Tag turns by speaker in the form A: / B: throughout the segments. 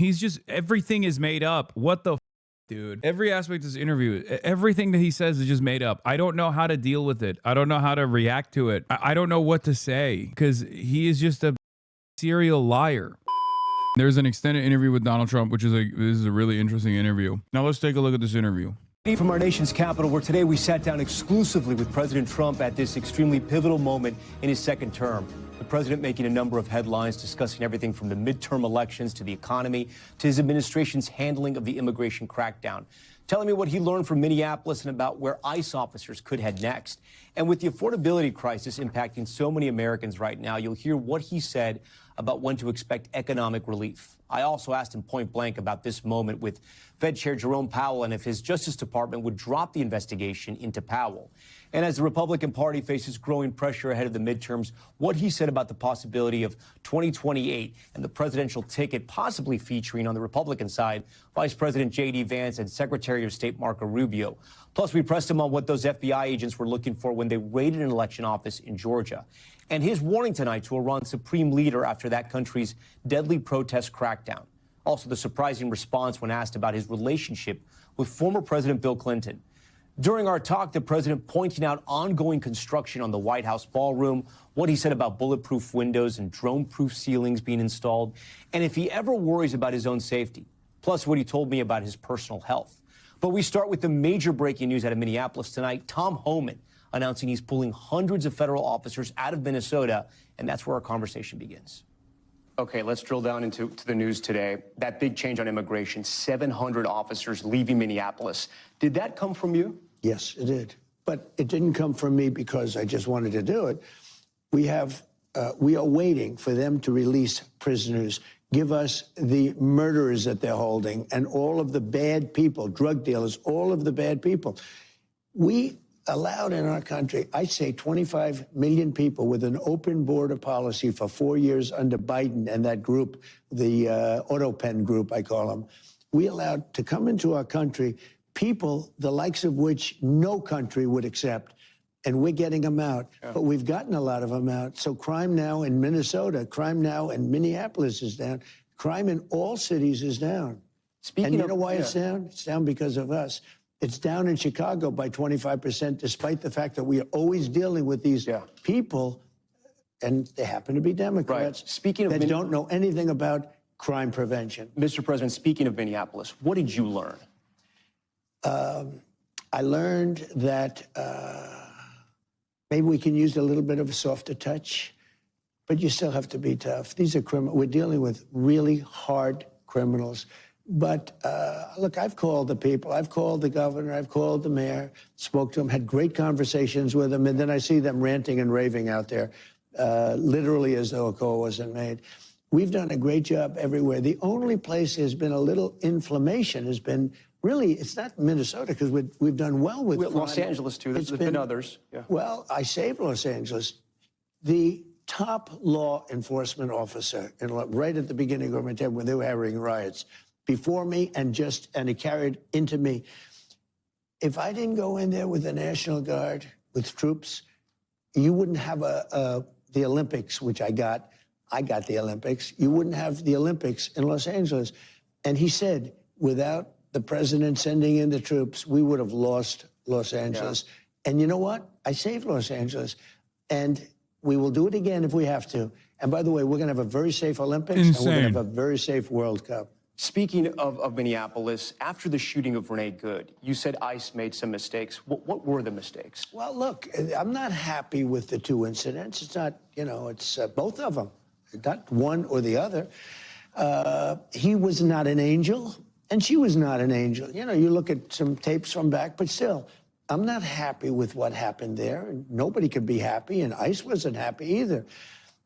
A: He's just, everything is made up. What the dude? Every aspect of this interview, everything that he says is just made up. I don't know how to deal with it. I don't know how to react to it. I don't know what to say because he is just a serial liar. There's an extended interview with Donald Trump, which is this is a really interesting interview. Now let's take a look at this interview.
B: From our nation's capital, where today we sat down exclusively with President Trump at this extremely pivotal moment in his second term. The president making a number of headlines discussing everything from the midterm elections to the economy to his administration's handling of the immigration crackdown. Telling me what he learned from Minneapolis and about where ICE officers could head next. And with the affordability crisis impacting so many Americans right now, you'll hear what he said about when to expect economic relief. I also asked him point blank about this moment with Fed Chair Jerome Powell and if his Justice Department would drop the investigation into Powell. And as the Republican Party faces growing pressure ahead of the midterms, what he said about the possibility of 2028 and the presidential ticket possibly featuring on the Republican side Vice President J.D. Vance and Secretary of State Marco Rubio. Plus, we pressed him on what those FBI agents were looking for when they raided an election office in Georgia. And his warning tonight to Iran's supreme leader after that country's deadly protest crackdown. Also, the surprising response when asked about his relationship with former President Bill Clinton. During our talk, the president pointing out ongoing construction on the White House ballroom, what he said about bulletproof windows and drone-proof ceilings being installed, and if he ever worries about his own safety, plus what he told me about his personal health. But we start with the major breaking news out of Minneapolis tonight. Tom Homan announcing he's pulling hundreds of federal officers out of Minnesota, and that's where our conversation begins. Okay, let's drill down into the news today. That big change on immigration, 700 officers leaving Minneapolis. Did that come from you?
C: Yes, it did. But it didn't come from me because I just wanted to do it. We are waiting for them to release prisoners, give us the murderers that they're holding, and all of the bad people, drug dealers, all of the bad people. We allowed in our country, I say 25 million people with an open border policy for 4 years under Biden and that group, the auto pen group, I call them. We allowed to come into our country people the likes of which no country would accept, and we're getting them out. Yeah. But we've gotten a lot of them out. So crime now in Minnesota, crime now in Minneapolis is down. Crime in all cities is down. And you know why it's down? It's down because of us. It's down in Chicago by 25%, despite the fact that we are always dealing with these people, and they happen to be Democrats, that don't know anything about crime prevention.
B: Mr. President, speaking of Minneapolis, what did you learn?
C: I learned that maybe we can use a little bit of a softer touch, but you still have to be tough. These are criminals. We're dealing with really hard criminals. But look, I've called the people. I've called the governor. I've called the mayor, spoke to them, had great conversations with them, and then I see them ranting and raving out there, literally as though a call wasn't made. We've done a great job everywhere. The only place there's been a little inflammation has been, really, it's not Minnesota, because we've done well with
B: Los Angeles, too. There's been others. Yeah.
C: Well, I saved Los Angeles. The top law enforcement officer, right at the beginning of my term when they were having riots, before me and it carried into me. If I didn't go in there with the National Guard, with troops, you wouldn't have the Olympics, which I got the Olympics. You wouldn't have the Olympics in Los Angeles. And he said, without the president sending in the troops, we would have lost Los Angeles. Yeah. And you know what? I saved Los Angeles. And we will do it again if we have to. And by the way, we're going to have a very safe Olympics. And we're going to have a very safe World Cup.
B: Speaking of Minneapolis, after the shooting of Renee Good, you said ICE made some mistakes. What were the mistakes?
C: Well, look, I'm not happy with the two incidents. It's not, it's both of them, not one or the other. He was not an angel, and she was not an angel. You look at some tapes from back, but still, I'm not happy with what happened there. And nobody could be happy, and ICE wasn't happy either.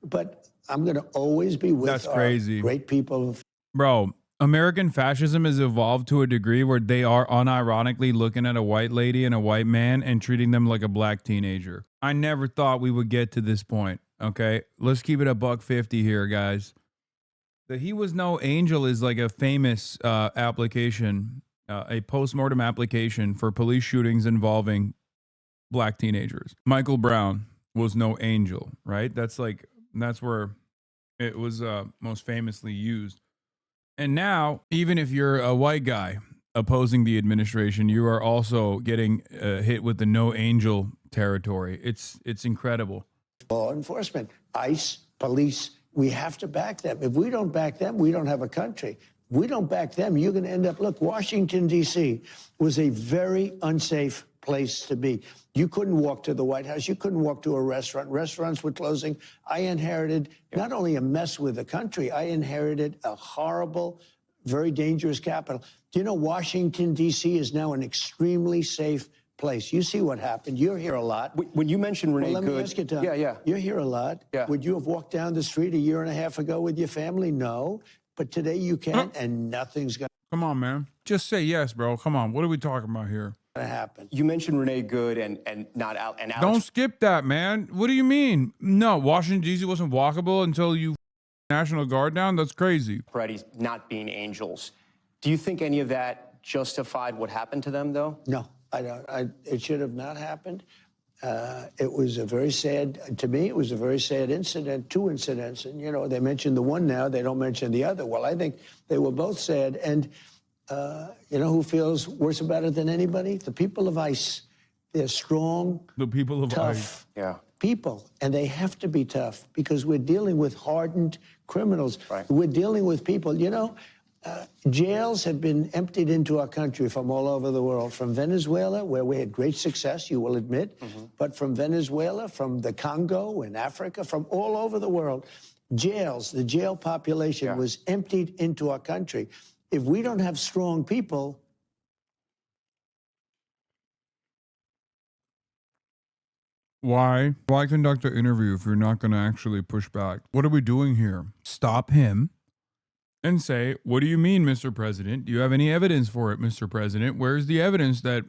C: But I'm going to always be with our great people.
A: Bro. American fascism has evolved to a degree where they are unironically looking at a white lady and a white man and treating them like a black teenager. I never thought we would get to this point, okay? Let's keep it $150 here, guys. The He Was No Angel is like a famous application, a postmortem application for police shootings involving black teenagers. Michael Brown was no angel, right? That's where it was most famously used. And now, even if you're a white guy opposing the administration, you are also getting hit with the no angel territory. It's incredible.
C: Law enforcement, ICE, police, we have to back them. If we don't back them, we don't have a country. If we don't back them, you're going to end up, look, Washington, D.C. was a very unsafe place to be. You couldn't walk to the White House. You couldn't walk to a restaurant. Restaurants were closing. I inherited not only a mess with the country, I inherited a horrible, very dangerous capital. Do you know Washington, D.C. is now an extremely safe place? You see what happened. You're here a lot.
B: When you mentioned Renee
C: Let me
B: Good,
C: ask you, Tom.
B: yeah.
C: You're here a lot.
B: Yeah.
C: Would you have walked down the street a year and a half ago with your family? No. But today you can, and nothing's going
A: Come on, man. Just say yes, bro. Come on. What are we talking about here?
C: to happen.
B: You mentioned Renee Good and not Al and Alex.
A: Don't skip that, man. What do you mean? No, Washington, D.C. wasn't walkable until you National Guard down? That's crazy.
B: Freddie's not being angels. Do you think any of that justified what happened to them, though?
C: No, I don't. It should have not happened. It was a very sad, to me, it was a very sad incident, two incidents. And, you know, they mentioned the one now, they don't mention the other. Well, I think they were both sad. And, you know who feels worse about it than anybody? The people of ICE. They're strong,
A: The people of
C: tough
A: ICE.
B: Yeah.
C: people, and they have to be tough because we're dealing with hardened criminals.
B: Right.
C: We're dealing with people, you know, jails have been emptied into our country from all over the world, from Venezuela, where we had great success, you will admit, but from Venezuela, from the Congo in Africa, from all over the world. Jails, the jail population was emptied into our country. If we don't have strong people,
A: Why conduct an interview if you're not going to actually push back? What are we doing here? Stop him and say, what do you mean, Mr. President? Do you have any evidence for it, Mr. President? Where's the evidence that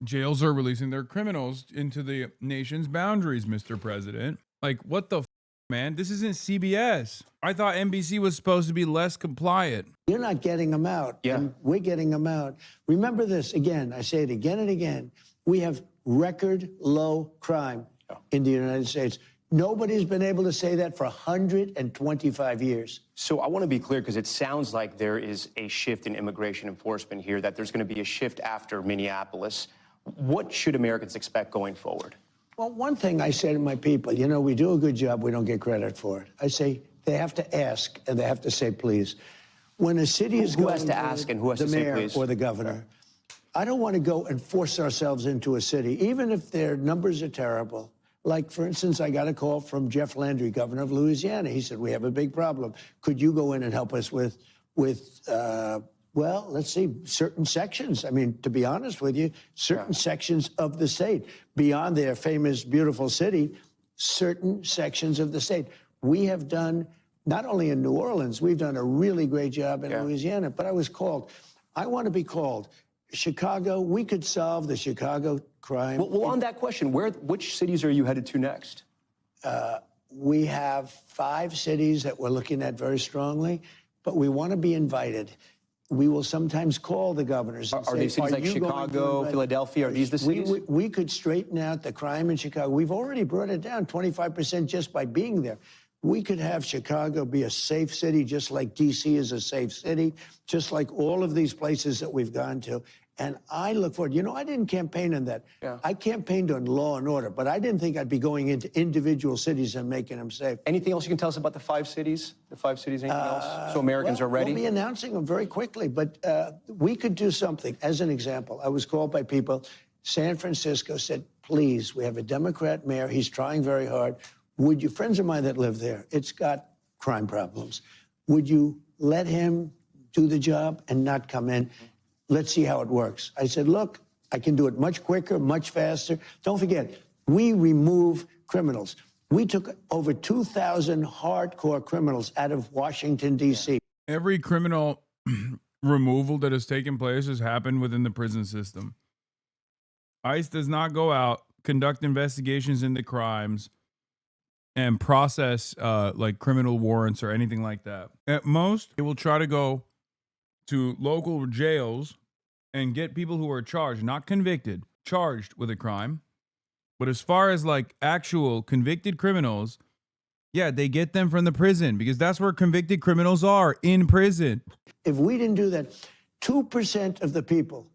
A: jails are releasing their criminals into the nation's boundaries, Mr. President? Like, what the man? This isn't CBS. I thought NBC was supposed to be less compliant.
C: you're not getting them out.
B: Yeah.
C: And we're getting them out. Remember this, again, I say it again and again. We have record low crime in the United States. Nobody's been able to say that for 125 years.
B: So I want to be clear because it sounds like there is a shift in immigration enforcement here, that there's going to be a shift after Minneapolis. What should Americans expect going forward?
C: Well, one thing I say to my people, you know, we do a good job, we don't get credit for it. I say they have to ask and they have to say please. When a city is
B: Who
C: going
B: has to ask and who has
C: the
B: to say
C: mayor
B: please?
C: or the governor, I don't want to go and force ourselves into a city, even if their numbers are terrible. Like, for instance, I got a call from Jeff Landry, governor of Louisiana. He said, we have a big problem. Could you go in and help us with well, let's see, certain sections. I mean, to be honest with you, certain sections of the state, beyond their famous, beautiful city, certain sections of the state. We have done, not only in New Orleans, we've done a really great job in Louisiana, but I was called. I want to be called. Chicago, we could solve the Chicago crime.
B: Well, on that question, which cities are you headed to next?
C: We have 5 cities that we're looking at very strongly, but we want to be invited. We will sometimes call the governors. And
B: Are
C: say,
B: these cities like
C: you going to
B: Chicago,
C: invite-"
B: Philadelphia? Are these the cities?
C: We could straighten out the crime in Chicago. We've already brought it down 25% just by being there. We could have Chicago be a safe city, just like D.C. is a safe city, just like all of these places that we've gone to. And I look forward. You know, I didn't campaign on that. I campaigned on law and order, but I didn't think I'd be going into individual cities and making them safe.
B: Anything else you can tell us about the 5 cities? The 5 cities, anything else? So Americans are ready?
C: We'll be announcing them very quickly, but we could do something. As an example, I was called by people. San Francisco said, please, we have a Democrat mayor. He's trying very hard. Would you, friends of mine that live there, it's got crime problems. Would you let him do the job and not come in? Let's see how it works. I said, look, I can do it much quicker, much faster. Don't forget, we remove criminals. We took over 2,000 hardcore criminals out of Washington, D.C.
A: Every criminal removal that has taken place has happened within the prison system. ICE does not go out, conduct investigations into crimes, and process like criminal warrants or anything like that. At most, they will try to go to local jails and get people who are charged, not convicted, charged with a crime. But as far as like actual convicted criminals, Yeah, they get them from the prison because that's where convicted criminals are, in prison.
C: If we didn't do that, 2% of the people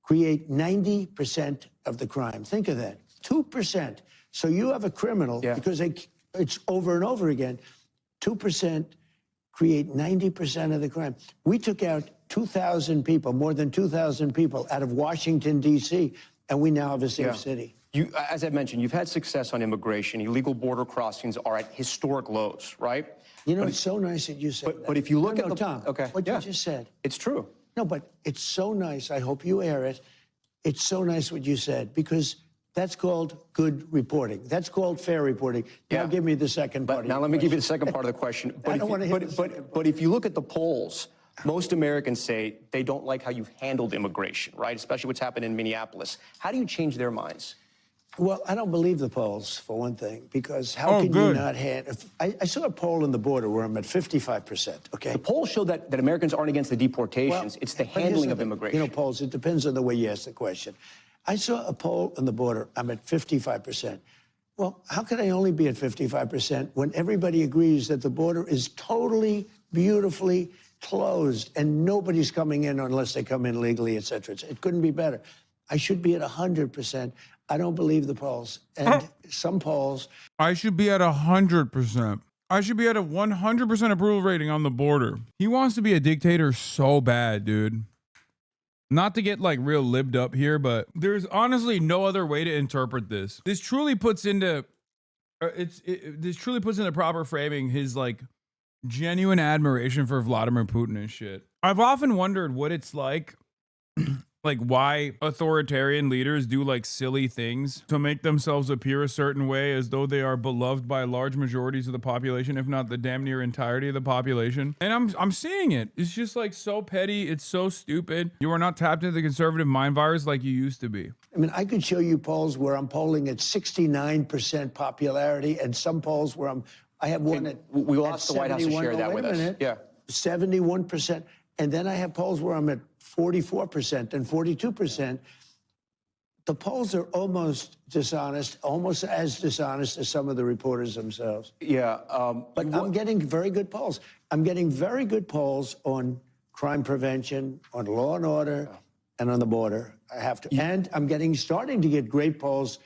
C: create 90% of the crime. Think of that, 2%. So you have a criminal, because it's over and over again, 2% create 90% of the crime. We took out 2,000 people, more than 2,000 people out of Washington, D.C., and we now have a safe city.
B: You, as I mentioned, you've had success on immigration. Illegal border crossings are at historic lows, right?
C: You know, it's so nice that you said that.
B: But if you look at the...
C: Tom, what you just said.
B: It's true.
C: No, but it's so nice. I hope you air it. It's so nice what you said, because that's called good reporting. That's called fair reporting. Now give me the second part.
B: Now let me give you the second part of the question. But if you look at the polls, most Americans say they don't like how you've handled immigration, right? Especially what's happened in Minneapolis. How do you change their minds?
C: Well, I don't believe the polls, for one thing, because how can you not have... I saw a poll in the border where I'm at 55%, okay?
B: The polls show that Americans aren't against the deportations. It's the handling of immigration.
C: You know, polls, it depends on the way you ask the question. I saw a poll in the border, I'm at 55%. Well, how can I only be at 55% when everybody agrees that the border is totally, beautifully closed and nobody's coming in unless they come in legally, et cetera. It couldn't be better. I should be at 100%. I don't believe the polls. And some polls...
A: I should be at 100%. I should be at a 100% approval rating on the border. He wants to be a dictator so bad, dude. Not to get like real libbed up here, but there's honestly no other way to interpret this. This truly puts into... this truly puts into proper framing his like genuine admiration for Vladimir Putin and shit. I've often wondered what it's like why authoritarian leaders do like silly things to make themselves appear a certain way as though they are beloved by large majorities of the population, if not the damn near entirety of the population. And I'm seeing it. It's just like so petty. It's so stupid. You are not tapped into the conservative mind virus like you used to be.
C: I mean, I could show you polls where I'm polling at 69% popularity and some polls where I have one at...
B: We'll ask the White House to share that with us. Yeah.
C: 71%. And then I have polls where I'm at 44% and 42%. The polls are almost dishonest, almost as dishonest as some of the reporters themselves.
B: Yeah.
C: But I'm getting very good polls. I'm getting very good polls on crime prevention, on law and order, and on the border. I have to. And I'm starting to get great polls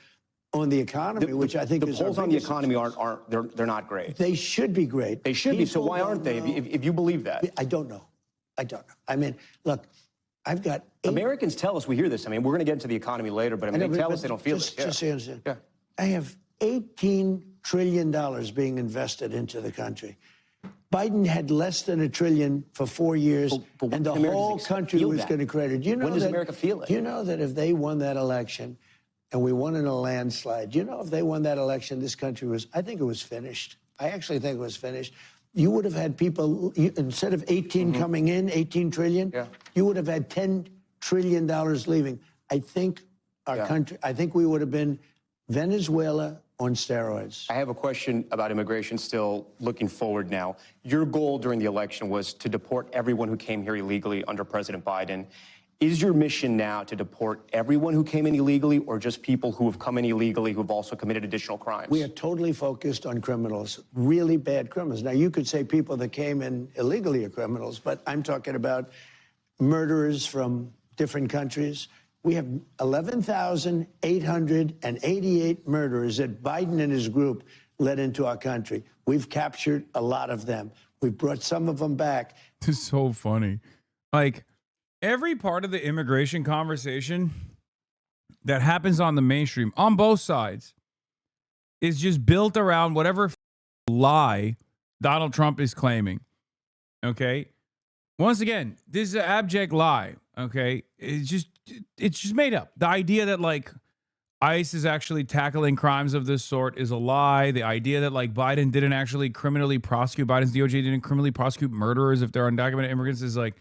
C: on the economy, which I think is...
B: The polls on the economy they're not great.
C: They should be great.
B: They should be. So why aren't they, if you believe that?
C: I don't know. I don't know. I mean, look, I've got...
B: Americans tell us, we hear this. I mean, we're going to get into the economy later, but I mean, they tell us they don't feel it.
C: Just so you understand. Yeah. I have $18 trillion being invested into the country. Biden had less than $1 trillion for 4 years, and the whole country was going to credit. You know,
B: when does America feel it?
C: You know that if they won that election, and we won in a landslide, you know, if they won that election, this country was... I think it was finished. I actually think it was finished. You would have had people, instead of 18 coming in, 18 trillion, you would have had $10 trillion leaving. I think our country, I think we would have been Venezuela on steroids.
B: I have a question about immigration still looking forward now. Your goal during the election was to deport everyone who came here illegally under President Biden. Is your mission now to deport everyone who came in illegally, or just people who have come in illegally who have also committed additional crimes?
C: We are totally focused on criminals, really bad criminals. Now, you could say people that came in illegally are criminals, but I'm talking about murderers from different countries. We have 11,888 murderers that Biden and his group led into our country. We've captured a lot of them. We've brought some of them back.
A: This is so funny. Like... every part of the immigration conversation that happens on the mainstream, on both sides, is just built around whatever lie Donald Trump is claiming. Okay? Once again, this is an abject lie. Okay? It's just made up. The idea that, like, ICE is actually tackling crimes of this sort is a lie. The idea that, like, Biden didn't actually criminally prosecute, Biden's DOJ didn't criminally prosecute murderers if they're undocumented immigrants is, like,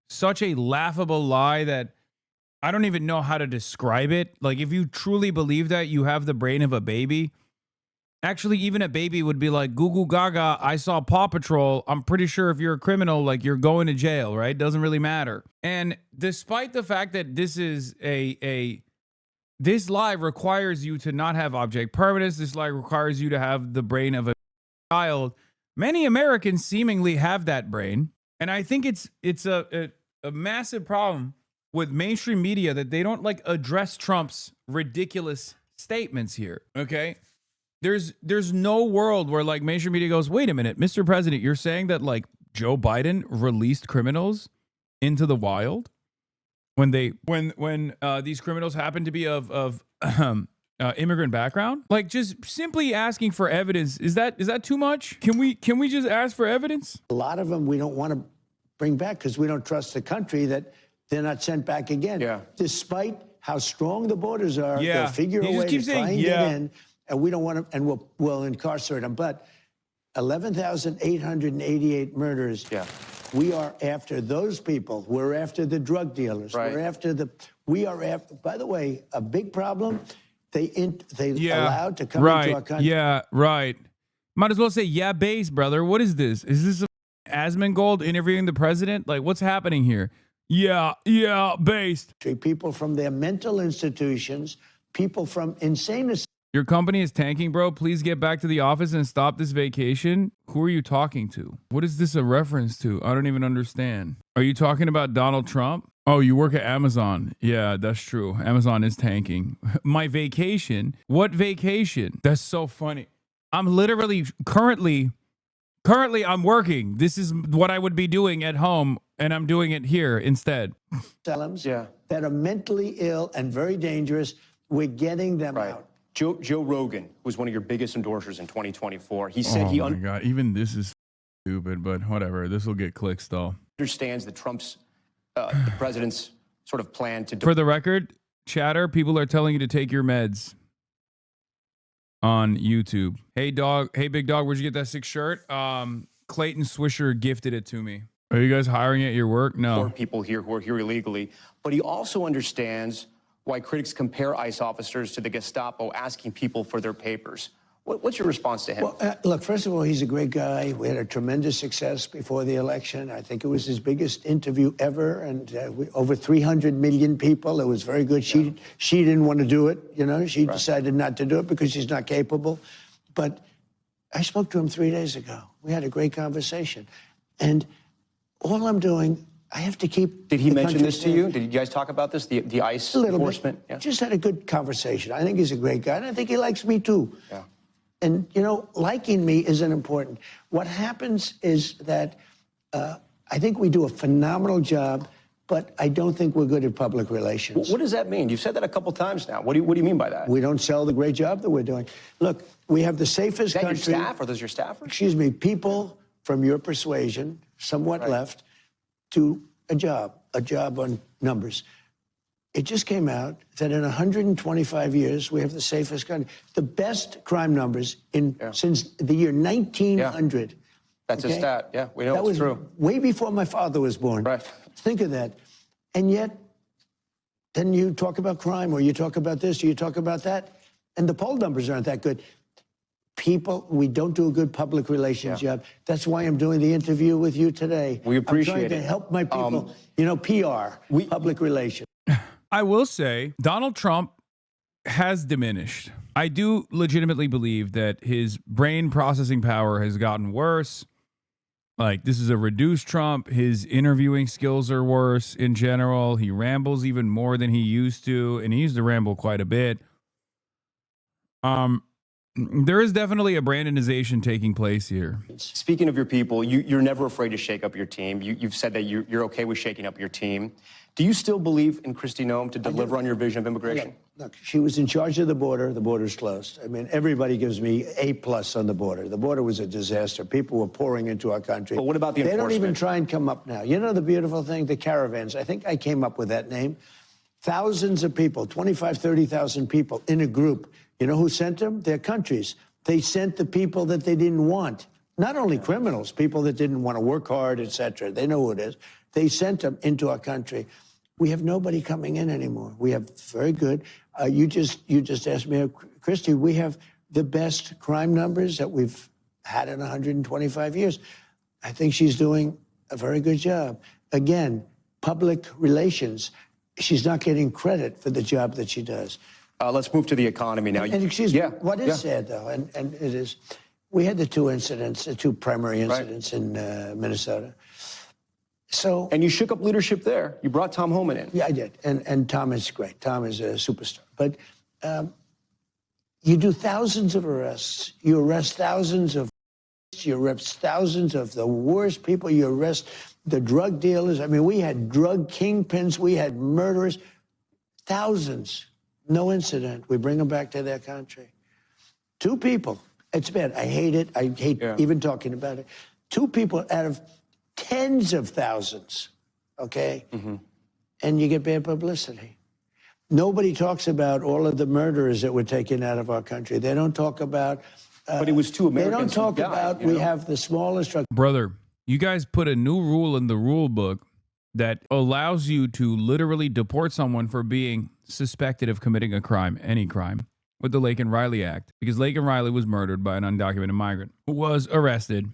A: such a laughable lie that I don't even know how to describe it. Like, if you truly believe that, you have the brain of a baby. Actually, even a baby would be like, goo goo gaga, I saw Paw Patrol. I'm pretty sure if you're a criminal, like, you're going to jail, right? Doesn't really matter. And despite the fact that this is this lie requires you to not have object permanence. This lie requires you to have the brain of a child. Many Americans seemingly have that brain. And I think it's a massive problem with mainstream media that they don't like address Trump's ridiculous statements here. Okay. There's no world where like mainstream media goes, wait a minute, Mr. President, you're saying that like Joe Biden released criminals into the wild when these criminals happen to be of immigrant background? Like just simply asking for evidence, is that too much? Can we just ask for evidence?
C: A lot of them we don't want to bring back because we don't trust the country that they're not sent back again.
B: Yeah.
C: Despite how strong the borders are,
A: Yeah.
C: they'll figure
A: You
C: a
A: just
C: way
A: keep
C: to
A: saying,
C: try and
A: yeah.
C: get in, and we don't want to, and we'll incarcerate them. But 11,888 murders.
B: Yeah.
C: We are after those people. We're after the drug dealers.
B: Right.
C: We are after, by the way, a big problem. They
A: Yeah.
C: allowed to come
A: Right.
C: into our country.
A: Yeah, right. Might as well say, yeah, base, brother. What is this? Is this a Asmongold interviewing the president? Like, what's happening here? Yeah, based.
C: People from their mental institutions, people from insane asylums.
A: Your company is tanking, bro. Please get back to the office and stop this vacation. Who are you talking to? What is this a reference to? I don't even understand. Are you talking about Donald Trump? Oh, you work at Amazon. Yeah, that's true. Amazon is tanking. My vacation? What vacation? That's so funny. I'm literally currently I'm working. This is what I would be doing at home, and I'm doing it here instead.
B: Yeah.
C: That are mentally ill and very dangerous. We're getting them
B: Right.
C: out.
B: Joe Rogan was one of your biggest endorsers in 2024. He said
A: Oh my God. Even this is stupid, but whatever. This will get clicks though.
B: understands that Trump's the president's sort of plan to
A: For the record, chatter, people are telling you to take your meds on YouTube. Hey dog, hey big dog, where'd you get that sick shirt? Clayton Swisher gifted it to me. Are you guys hiring at your work? No.
B: people here who are here illegally. But he also understands why critics compare ICE officers to the Gestapo asking people for their papers. What's your response to him?
C: Well, look, first of all, he's a great guy. We had a tremendous success before the election. I think it was his biggest interview ever, and over 300 million people. It was very good. She didn't want to do it, you know. She decided not to do it because she's not capable. But I spoke to him 3 days ago. We had a great conversation. And all I'm doing, I have to keep...
B: Did he
C: the
B: mention
C: country
B: this to you? Did you guys talk about this, the ICE
C: a little
B: enforcement?
C: bit. Just had a good conversation. I think he's a great guy, and I think he likes me too.
B: Yeah.
C: And, you know, liking me isn't important. What happens is that I think we do a phenomenal job, but I don't think we're good at public relations.
B: What does that mean? You've said that a couple times now. What do you mean by that?
C: We don't sell the great job that we're doing. Look, we have the safest
B: Is that
C: country.
B: your staff? Are those your staffers?
C: Excuse me, people from your persuasion, somewhat left, to a job on numbers. It just came out that in 125 years, we have the safest country. The best crime numbers since the year 1900.
B: Yeah. That's a stat. Yeah, we know
C: That
B: it's
C: was
B: true.
C: way before my father was born.
B: Right.
C: Think of that. And yet, then you talk about crime, or you talk about this, or you talk about that, and the poll numbers aren't that good. People, we don't do a good public relations job. That's why I'm doing the interview with you today.
B: We appreciate
C: I'm trying to
B: it.
C: help my people. You know, PR, public relations.
A: I will say Donald Trump has diminished. I do legitimately believe that his brain processing power has gotten worse. Like, this is a reduced Trump. His interviewing skills are worse in general. He rambles even more than he used to, and he used to ramble quite a bit. There is definitely a Brandonization taking place here.
B: Speaking of your people, you're never afraid to shake up your team. You've said that you're okay with shaking up your team. Do you still believe in Kristi Noem to deliver on your vision of immigration?
C: Look, she was in charge of the border. The border's closed. I mean, everybody gives me A+ on the border. The border was a disaster. People were pouring into our country.
B: But what about the
C: They
B: enforcement?
C: don't even try and come up now. You know the beautiful thing? The caravans. I think I came up with that name. Thousands of people, 25, 30,000 people in a group. You know who sent them? Their countries. They sent the people that they didn't want. Not only criminals, people that didn't want to work hard, etc. They know who it is. They sent them into our country. We have nobody coming in anymore. We have very good. You just asked me, Kristi, we have the best crime numbers that we've had in 125 years. I think she's doing a very good job. Again, public relations. She's not getting credit for the job that she does.
B: Let's move to the economy now.
C: And excuse me,
B: Yeah,
C: what is
B: yeah.
C: sad, though, and it is, We had the two incidents, the two primary incidents in Minnesota. So,
B: and you shook up leadership there. You brought Tom Homan in.
C: Yeah, I did. And Tom is great. Tom is a superstar. But you do thousands of arrests. You arrest thousands of the worst people. You arrest the drug dealers. I mean, we had drug kingpins. We had murderers. Thousands. No incident. We bring them back to their country. Two people. It's bad. I hate it. I hate even talking about it. Two people out of tens of thousands, okay? And you get bad publicity. Nobody talks about all of the murderers that were taken out of our country. They don't talk about...
B: but it was two Americans.
C: They don't talk about we have the smallest drug...
A: Brother, you guys put a new rule in the rule book that allows you to literally deport someone for being suspected of committing a crime, any crime, with the Laken Riley Act, because Laken Riley was murdered by an undocumented migrant who was arrested,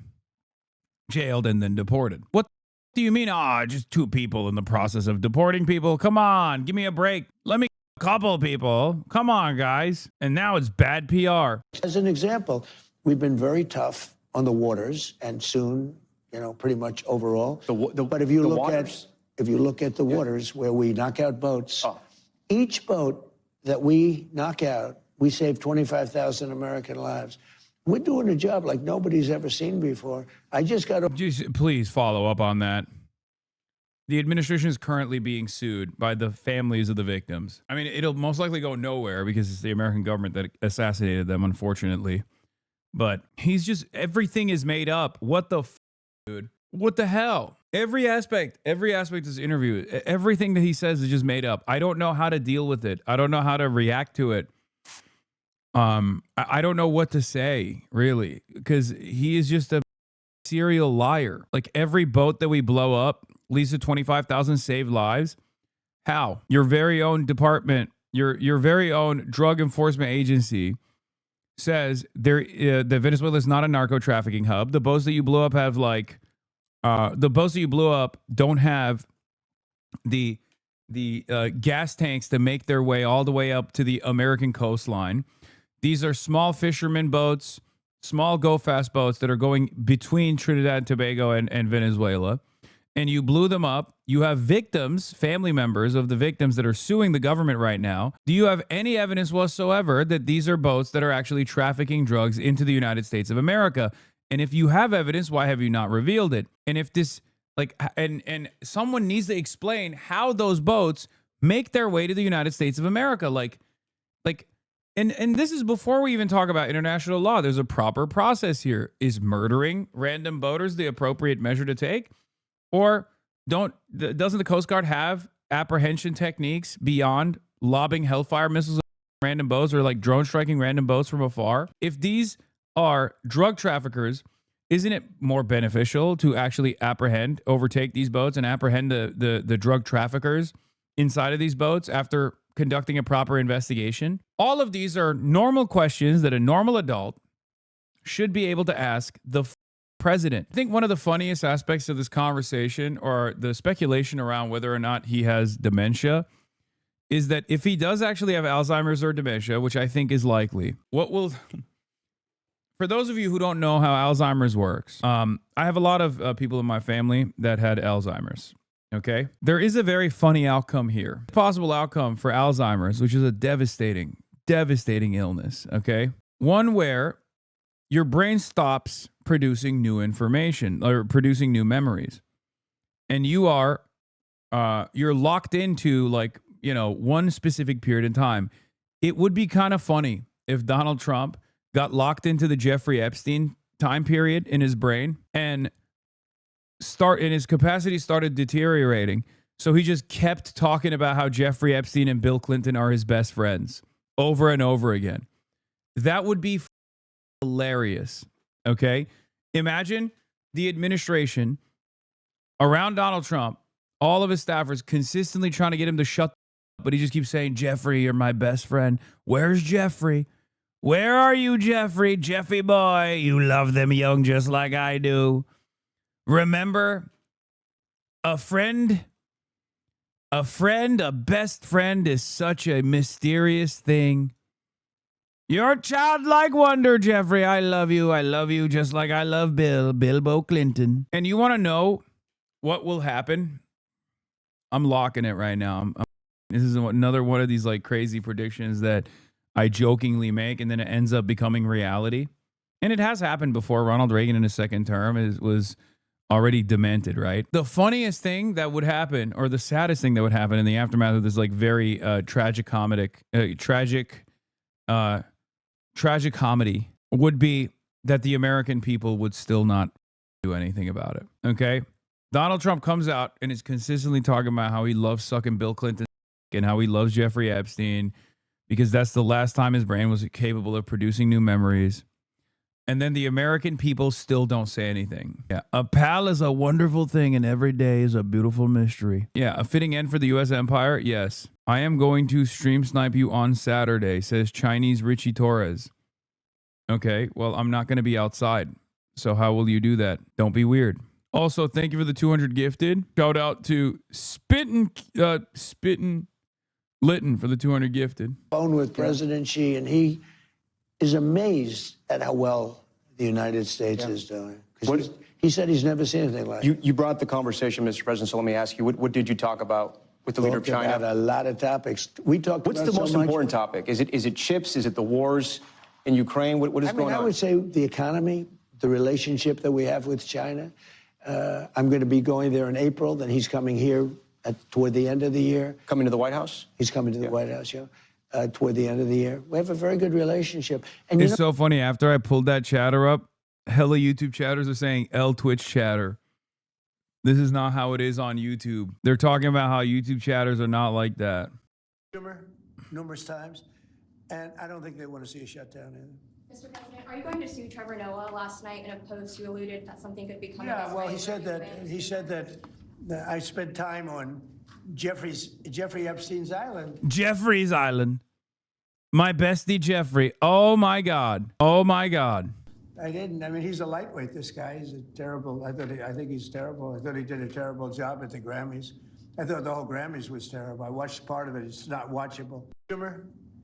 A: jailed, and then deported. What do you mean? Just two people in the process of deporting people. Come on, give me a break. Let me a couple people. Come on, guys. And now it's bad PR.
C: As an example, we've been very tough on the waters, and soon, pretty much overall. But if you look at the waters where we knock out boats, each boat that we knock out, we save 25,000 American lives. We're doing a job like nobody's ever seen before. I just got to...
A: Please follow up on that. The administration is currently being sued by the families of the victims. I mean, it'll most likely go nowhere because it's the American government that assassinated them, unfortunately. But everything is made up. What the dude? What the hell? Every aspect of this interview, everything that he says is just made up. I don't know how to deal with it. I don't know how to react to it. I don't know what to say, really, because he is just a serial liar. Like, every boat that we blow up leads to 25,000 saved lives. How? Your very own department, your very own drug enforcement agency says that Venezuela is not a narco trafficking hub. The boats that you blew up have don't have the gas tanks to make their way all the way up to the American coastline. These are small fishermen boats, small go-fast boats that are going between Trinidad and Tobago and Venezuela. And you blew them up. You have victims, family members of the victims that are suing the government right now. Do you have any evidence whatsoever that these are boats that are actually trafficking drugs into the United States of America? And if you have evidence, why have you not revealed it? And if this, and someone needs to explain how those boats make their way to the United States of America. And this is before we even talk about international law. There's a proper process here. Is murdering random boaters the appropriate measure to take? Or doesn't the Coast Guard have apprehension techniques beyond lobbing hellfire missiles at random boats, or like drone striking random boats from afar? If these are drug traffickers, isn't it more beneficial to actually overtake these boats and apprehend the drug traffickers inside of these boats after conducting a proper investigation? All of these are normal questions that a normal adult should be able to ask the president. I think one of the funniest aspects of this conversation, or the speculation around whether or not he has dementia, is that if he does actually have Alzheimer's or dementia, which I think is likely, for those of you who don't know how Alzheimer's works, I have a lot of people in my family that had Alzheimer's. Okay. There is a very funny outcome here. Possible outcome for Alzheimer's, which is a devastating illness. Okay. One where your brain stops producing new information or producing new memories. And you're locked into one specific period in time. It would be kind of funny if Donald Trump got locked into the Jeffrey Epstein time period in his brain and his capacity started deteriorating. So he just kept talking about how Jeffrey Epstein and Bill Clinton are his best friends over and over again. That would be hilarious. Okay. Imagine the administration around Donald Trump, all of his staffers consistently trying to get him to shut up, but he just keeps saying, Jeffrey, you're my best friend. Where's Jeffrey? Where are you, Jeffrey? Jeffy boy, you love them young just like I do. Remember, a best friend is such a mysterious thing. You're childlike wonder, Jeffrey. I love you. I love you just like I love Bilbo Clinton. And you want to know what will happen? I'm locking it right now. This is another one of these like crazy predictions that I jokingly make, and then it ends up becoming reality. And it has happened before. Ronald Reagan in his second term was already demented, right? The funniest thing that would happen, or the saddest thing that would happen in the aftermath of this like very tragic comedy would be that the American people would still not do anything about it. Okay? Donald Trump comes out and is consistently talking about how he loves sucking Bill Clinton and how he loves Jeffrey Epstein because that's the last time his brain was capable of producing new memories. And then the American people still don't say anything. Yeah. A pal is a wonderful thing and every day is a beautiful mystery. Yeah. A fitting end for the U.S. empire? Yes. I am going to stream snipe you on Saturday, says Chinese Richie Torres. Okay. Well, I'm not going to be outside. So how will you do that? Don't be weird. Also, thank you for the 200 gifted. Shout out to Spittin' Litton for the 200 gifted.
C: Phone with President Xi, and he is amazed at how well the United States is doing. He said he's never seen anything like it.
B: You brought the conversation, Mr. President, so let me ask you, what did you talk about with the leader of China?
C: About a lot of topics. We talked
B: What's
C: about
B: the most important topic? Is it chips? Is it the wars in Ukraine? What is going on?
C: I would say the economy, the relationship that we have with China. I'm going to be going there in April. Then he's coming here toward the end of the year.
B: Coming to the White House?
C: He's coming to the White House, yeah. Toward the end of the year. We have a very good relationship. And
A: it's so funny. After I pulled that chatter up, hella YouTube chatters are saying L Twitch chatter. This is not how it is on YouTube. They're talking about how YouTube chatters are not like that.
C: Numerous times, and I don't think they want to see a shutdown in.
D: Mr. President, are you going to sue Trevor Noah? Last night in a post, you alluded that something could be coming.
C: Yeah, well, he said that I spent time on Jeffrey Epstein's island.
A: Jeffrey's island. My bestie Jeffrey. Oh my God. Oh my God.
C: I didn't. I mean, he's a lightweight, this guy. He's a terrible. I think he's terrible. I thought he did a terrible job at the Grammys. I thought the whole Grammys was terrible. I watched part of it. It's not watchable.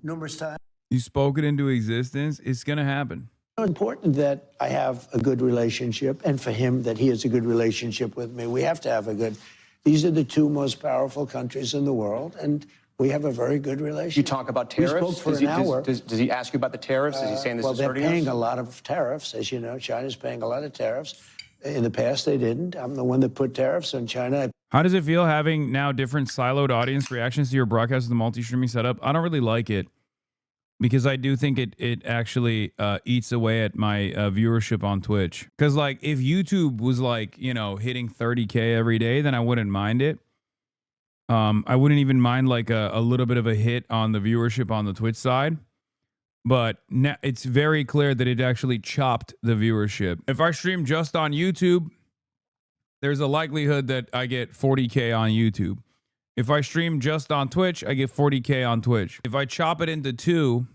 C: Numerous times.
A: You spoke it into existence. It's going to happen.
C: It's important that I have a good relationship, and for him that he has a good relationship with me. We have to have a good. These are the two most powerful countries in the world, and we have a very good relationship.
B: You talk about tariffs?
C: We spoke for an hour.
B: Does he ask you about the tariffs? Is he saying this is hurting us?
C: Well, they're paying a lot of tariffs, as you know. China's paying a lot of tariffs. In the past, they didn't. I'm the one that put tariffs on China.
A: How does it feel having now different siloed audience reactions to your broadcast with the multi-streaming setup? I don't really like it because I do think it actually eats away at my viewership on Twitch. Because like if YouTube was like, you know, hitting 30K every day, then I wouldn't mind it. I wouldn't even mind like a little bit of a hit on the viewership on the Twitch side. But now it's very clear that it actually chopped the viewership. If I stream just on YouTube, there's a likelihood that I get 40K on YouTube. If I stream just on Twitch, I get 40K on Twitch. If I chop it into two,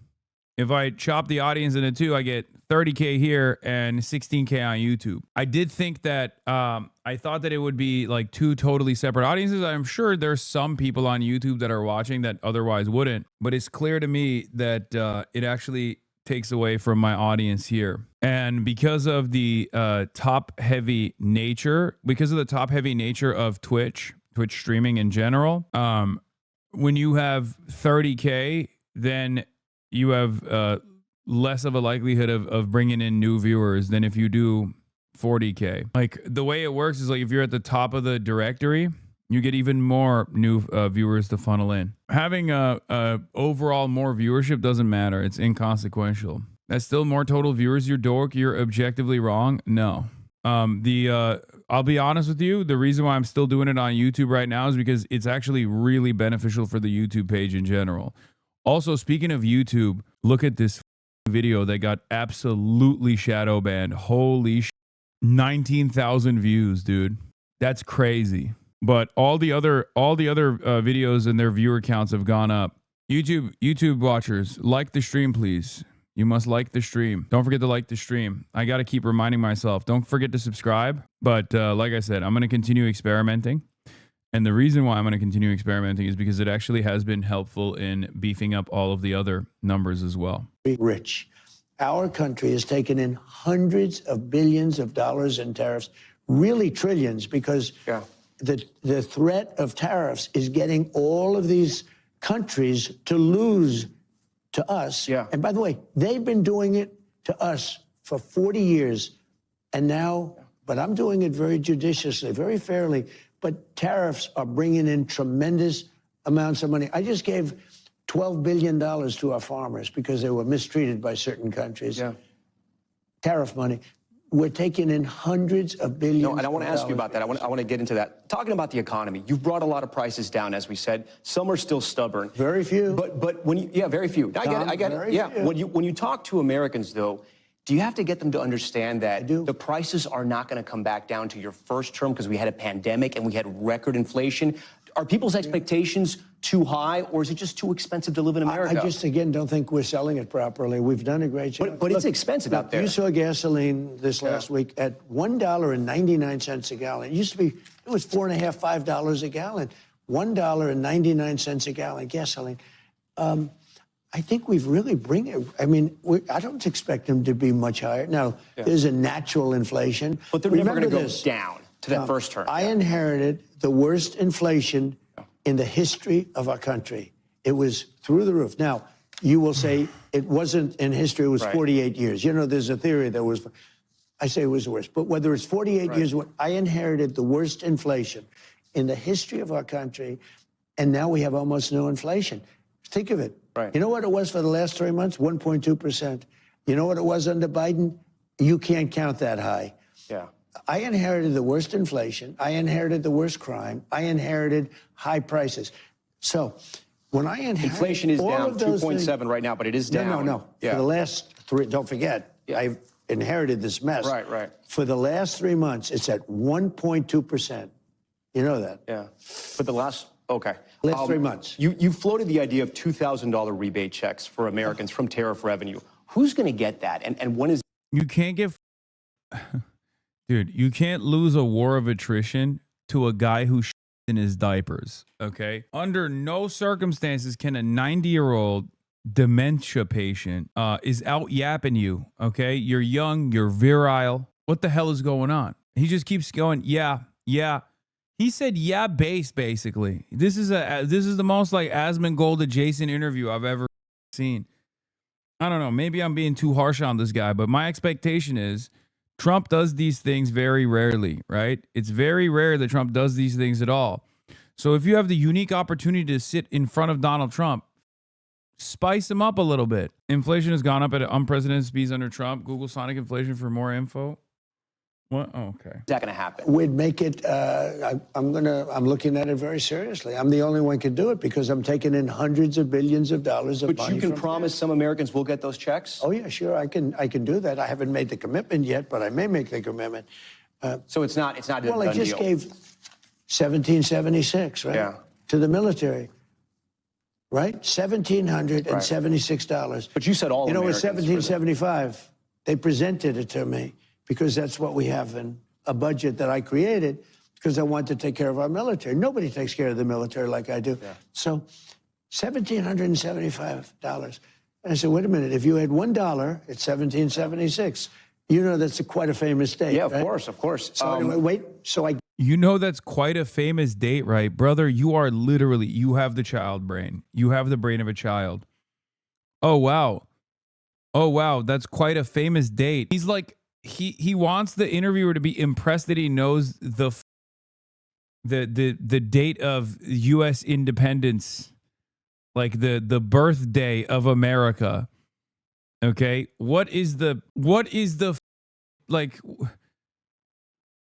A: if I chop the audience into two, I get 30K here and 16K on YouTube. I did think that, I thought that it would be like two totally separate audiences. I'm sure there's some people on YouTube that are watching that otherwise wouldn't, but it's clear to me that it actually takes away from my audience here. And because of the top-heavy nature, of Twitch streaming in general, when you have 30K, then you have less of a likelihood of bringing in new viewers than if you do 40K. Like the way it works is like if you're at the top of the directory, you get even more new viewers to funnel in. Having overall more viewership doesn't matter. It's inconsequential. That's still more total viewers. You're dork. You're objectively wrong. No. I'll be honest with you. The reason why I'm still doing it on YouTube right now is because it's actually really beneficial for the YouTube page in general. Also, speaking of YouTube, look at this video that got absolutely shadow banned. Holy shit. 19,000 views, dude. That's crazy. But all the other videos and their viewer counts have gone up. YouTube watchers, like the stream, please. You must like the stream. Don't forget to like the stream. I got to keep reminding myself. Don't forget to subscribe. But like I said, I'm going to continue experimenting. And the reason why I'm going to continue experimenting is because it actually has been helpful in beefing up all of the other numbers as well.
C: Rich. Our country has taken in hundreds of billions of dollars in tariffs, really trillions, because the threat of tariffs is getting all of these countries to lose to us. And by the way, they've been doing it to us for 40 years. And now, but I'm doing it very judiciously, very fairly. But tariffs are bringing in tremendous amounts of money. I just gave $12 billion to our farmers because they were mistreated by certain countries. Tariff money. We're taking in hundreds of billions.
B: No, and I want to ask you about that. I want to get into that. Talking about the economy, you've brought a lot of prices down, as we said. Some are still stubborn.
C: Very few.
B: But when you, very few. I get it. Yeah.
C: Few.
B: When you talk to Americans, though, do you have to get them to understand that the prices are not going to come back down to your first term because we had a pandemic and we had record inflation? Are people's expectations too high, or is it just too expensive to live in America?
C: I just, again, don't think we're selling it properly. We've done a great job.
B: But it's expensive out there.
C: You saw gasoline this last week at $1.99 a gallon. It used to be, it was $4.50, $5 a gallon. $1.99 a gallon gasoline. I think we've really bring it. I mean, I don't expect them to be much higher. Now, there's a natural inflation.
B: But they're never going to go down to that first term.
C: I inherited the worst inflation in the history of our country. It was through the roof. Now, you will say it wasn't in history, it was 48 years. You know, there's a theory that was, I say it was the worst. But whether it's 48 years, I inherited the worst inflation in the history of our country, and now we have almost no inflation. Think of it. You know what it was for the last 3 months? 1.2%. You know what it was under Biden? You can't count that high. I inherited the worst inflation. I inherited the worst crime. I inherited high prices. So when I inherited
B: inflation is down 2.7 right now, but it is down.
C: No. For the last three, don't forget, I inherited this mess. For the last 3 months, it's at 1.2%. You know that?
B: For the last,
C: last 3 months.
B: You floated the idea of $2,000 rebate checks for Americans from tariff revenue. Who's going to get that? And when is...
A: You can't give... Dude, you can't lose a war of attrition to a guy who shits in his diapers, okay? Under no circumstances can a 90-year-old dementia patient is out yapping you, okay? You're young, you're virile. What the hell is going on? He just keeps going, yeah. He said, yeah, basically. This is the most like Asmongold adjacent interview I've ever seen. I don't know. Maybe I'm being too harsh on this guy, but my expectation is Trump does these things very rarely, right? It's very rare that Trump does these things at all. So if you have the unique opportunity to sit in front of Donald Trump, spice him up a little bit. Inflation has gone up at unprecedented speeds under Trump. Google Sonic inflation for more info. What? Oh, okay.
B: Is that going to happen?
C: We'd make it, I'm looking at it very seriously. I'm the only one can do it because I'm taking in hundreds of billions of dollars of money.
B: But you can promise some Americans will get those checks?
C: Oh, yeah, sure. I can do that. I haven't made the commitment yet, but I may make the commitment.
B: So it's not a done deal.
C: Well, I just gave 1776, right? To the military. Right? $1,776.
B: But you said all
C: You know, it was
B: Americans
C: $1,775. They presented it to me because that's what we have in a budget that I created because I want to take care of our military. Nobody takes care of the military like I do. So $1,775. And I said, wait a minute, if you had $1, it's $1,776. You know that's quite a famous date,
B: of
C: right?
B: course.
C: So anyway,
A: You know that's quite a famous date, right? Brother, you are literally, you have the child brain. You have the brain of a child. Oh, wow. That's quite a famous date. He's like, he wants the interviewer to be impressed that he knows the date of U.S. independence, like the birthday of America. Okay, what is the like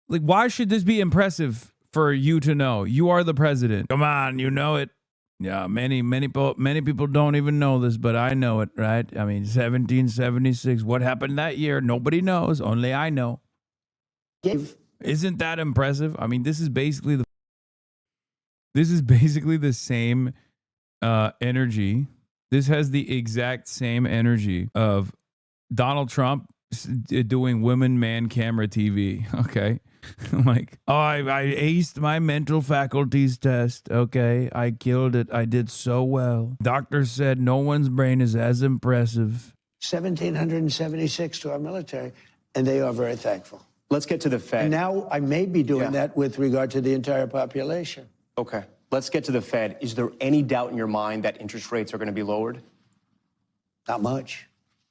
A: why should this be impressive for you to know? You are the president. Come on, you know it. Yeah, many people don't even know this, but I know it, right? I mean, 1776. What happened that year? Nobody knows. Only I know. Isn't that impressive? I mean, this is basically the same energy. This has the exact same energy of Donald Trump doing women man camera TV. Okay. Like, oh, I aced my mental faculties test. Okay. I killed it. I did so well. Doctors said no one's brain is as impressive.
C: 1,776 to our military, and they are very thankful.
B: Let's get to the Fed.
C: And now I may be doing that with regard to the entire population.
B: Okay. Let's get to the Fed. Is there any doubt in your mind that interest rates are going to be lowered?
C: Not much.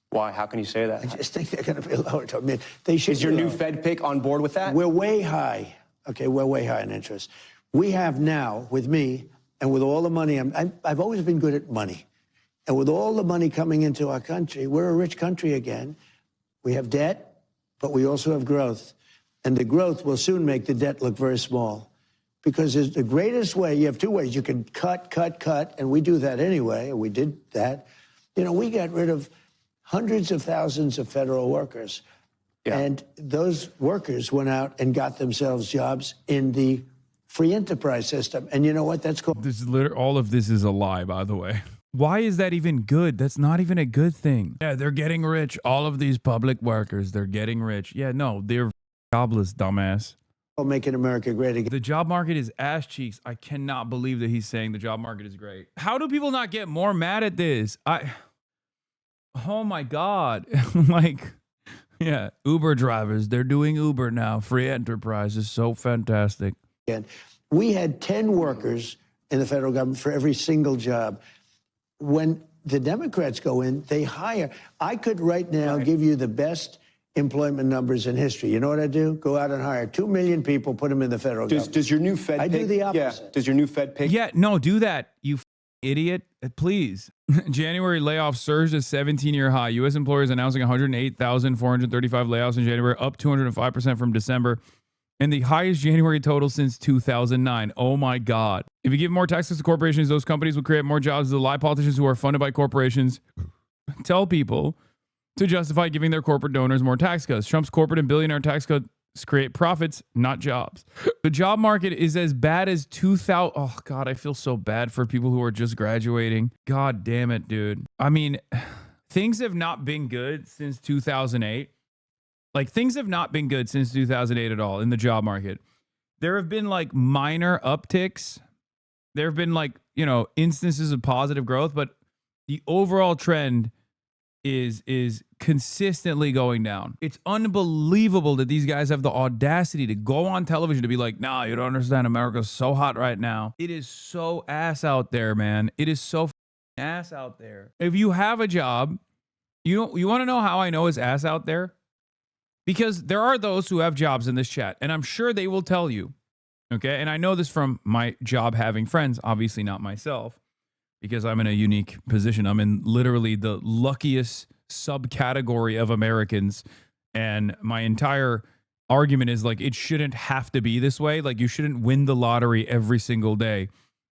B: Why? How can you say that?
C: I just think they're going to be lowered. I mean, they should.
B: Is your new Fed pick on board with that?
C: We're way high. Okay, we're way high in interest. We have now, with me and with all the money, I've always been good at money. And with all the money coming into our country, we're a rich country again. We have debt, but we also have growth. And the growth will soon make the debt look very small. Because it's the greatest way, you have two ways. You can cut, and we do that anyway, and we did that. You know, we got rid of hundreds of thousands of federal workers. Yeah. And those workers went out and got themselves jobs in the free enterprise system. And you know what that's called?
A: All of this is a lie, by the way. Why is that even good? That's not even a good thing. Yeah, they're getting rich. All of these public workers, they're getting rich. Yeah, no, they're jobless, dumbass.
C: Making America great again.
A: The job market is ass cheeks. I cannot believe that he's saying the job market is great. How do people not get more mad at this? Oh my God. Like, yeah, Uber drivers, they're doing Uber now. Free enterprise is so fantastic.
C: We had 10 workers in the federal government for every single job. When the Democrats go in, they hire. I could right now give you the best employment numbers in history. You know what I do? Go out and hire 2 million people, put them in the federal government.
B: Does your new Fed pick?
C: I do the opposite.
B: Yeah. Does your new Fed pick?
A: Yeah, no, do that, you idiot. Please. January layoffs surged to 17-year high. U.S. employers announcing 108,435 layoffs in January, up 205% from December, and the highest January total since 2009. Oh my God. If you give more taxes to corporations, those companies will create more jobs. The lie politicians who are funded by corporations tell people to justify giving their corporate donors more tax cuts. Trump's corporate and billionaire tax cuts create profits, not jobs. The job market is as bad as 2000. Oh God, I feel so bad for people who are just graduating. God damn it, dude. I mean, things have not been good since 2008. Like, things have not been good since 2008 at all in the job market. There have been like minor upticks. There have been like, you know, instances of positive growth, but the overall trend is consistently going down. It's unbelievable that these guys have the audacity to go on television to be like, nah, you don't understand. America's so hot right now. It is so ass out there, man. It is so ass out there. If you have a job, you want to know how I know it's ass out there? Because there are those who have jobs in this chat, and I'm sure they will tell you, okay? And I know this from my job having friends, obviously not myself, because I'm in a unique position. I'm in literally the luckiest subcategory of Americans, and my entire argument is like, it shouldn't have to be this way. Like, you shouldn't win the lottery every single day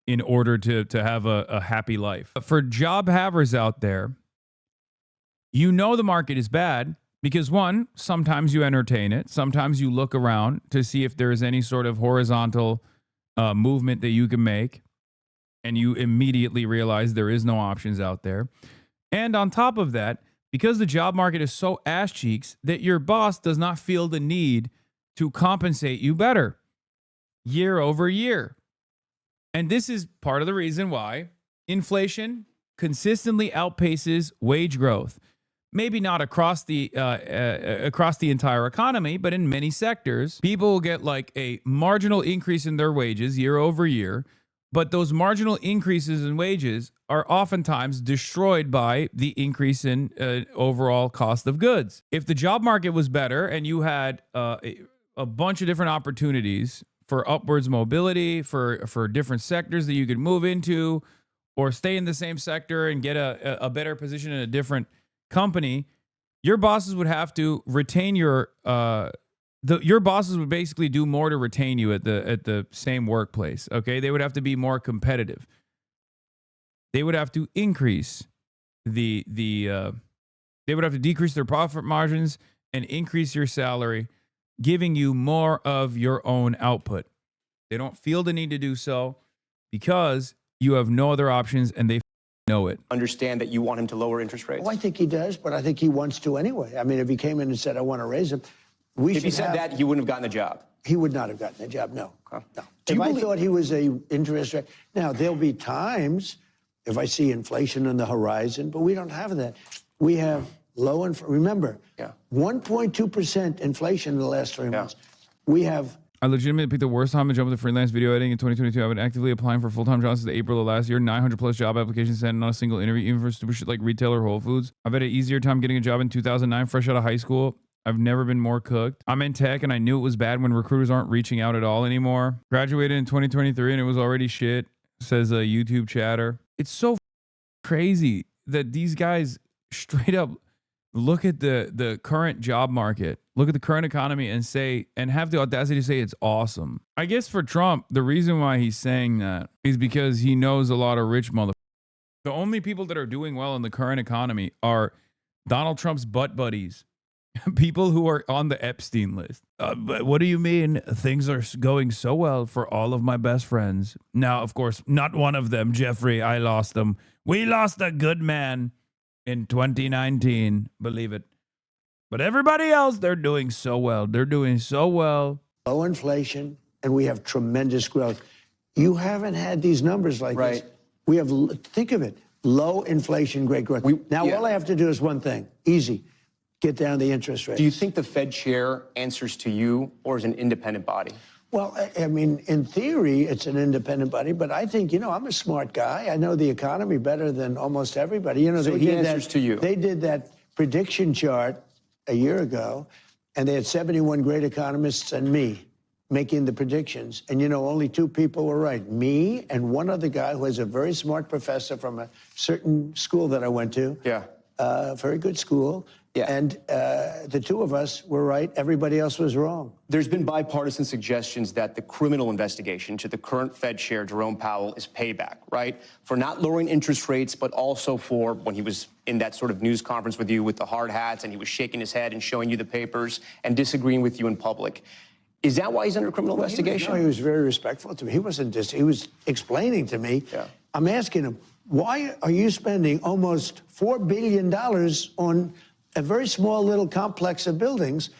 A: in order to have a happy life. For job havers out there, you know the market is bad because, one, sometimes you entertain it. Sometimes you look around to see if there is any sort of horizontal movement that you can make, and you immediately realize there is no options out there. And on top of that, because the job market is so ass cheeks that your boss does not feel the need to compensate you better year over year. And this is part of the reason why inflation consistently outpaces wage growth. Maybe not across the entire economy, but in many sectors, people will get like a marginal increase in their wages year over year. But those marginal increases in wages are oftentimes destroyed by the increase in overall cost of goods. If the job market was better and you had a bunch of different opportunities for upwards mobility, for different sectors that you could move into or stay in the same sector and get a better position in a different company, your bosses would have to retain your bosses would basically do more to retain you at the same workplace. Okay, they would have to be more competitive. They would have to increase they would have to decrease their profit margins and increase your salary, giving you more of your own output. They don't feel the need to do so because you have no other options, and they know it.
B: understand that you want him to lower interest rates?
C: Oh, I think he does, but I think he wants to anyway. I mean, if he came in and said, I want to raise them,
B: If he said that, he wouldn't have gotten the job.
C: he would not have gotten the job, no.
B: Okay.
C: No.
B: Do
C: If
B: you
C: I
B: believe-
C: thought he was a interest rate, now there'll be times if I see inflation on the horizon, but we don't have that. We have low inflation. Remember,
B: Yeah.
C: 1.2% inflation in the last 3 months. We have
A: I legitimately picked the worst time to jump into freelance video editing in 2022. I've been actively applying for full-time jobs since April of last year. 900 plus job applications sent, not a single interview, even for stupid shit like retail or Whole Foods. I've had an easier time getting a job in 2009, fresh out of high school. I've never been more cooked. I'm in tech, and I knew it was bad when recruiters aren't reaching out at all anymore. Graduated in 2023, and it was already shit, says a YouTube chatter. It's so crazy that these guys straight up look at the current job market, look at the current economy and say, and have the audacity to say it's awesome. I guess for Trump, the reason why he's saying that is because he knows a lot of rich motherfuckers. The only people that are doing well in the current economy are Donald Trump's butt buddies, people who are on the Epstein list. But what do you mean things are going so well for all of my best friends? Now, of course, not one of them, Jeffrey, I lost them. We lost a good man in 2019, believe it. But everybody else, they're doing so well. They're doing so well.
C: low inflation, and we have tremendous growth. You haven't had these numbers like this. We have, think of it, low inflation, great growth. All I have to do is one thing, easy, get down the interest rate.
B: Do you think the Fed chair answers to you or is an independent body?
C: Well, I mean, in theory, it's an independent body, but I think, I'm a smart guy. I know the economy better than almost everybody.
B: So he answers to you.
C: They did that prediction chart a year ago, and they had 71 great economists and me making the predictions. And, only two people were right, me and one other guy who is a very smart professor from a certain school that I went to.
B: Yeah.
C: Very good school.
B: Yeah.
C: And the two of us were right. Everybody else was wrong.
B: There's been bipartisan suggestions that the criminal investigation to the current Fed chair, Jerome Powell, is payback, right? For not lowering interest rates, but also for when he was in that sort of news conference with you with the hard hats and he was shaking his head and showing you the papers and disagreeing with you in public. Is that why he's under criminal investigation?
C: He was very respectful to me. He wasn't just, he was explaining to me.
B: Yeah.
C: I'm asking him, why are you spending almost $4 billion on a very small little complex of buildings?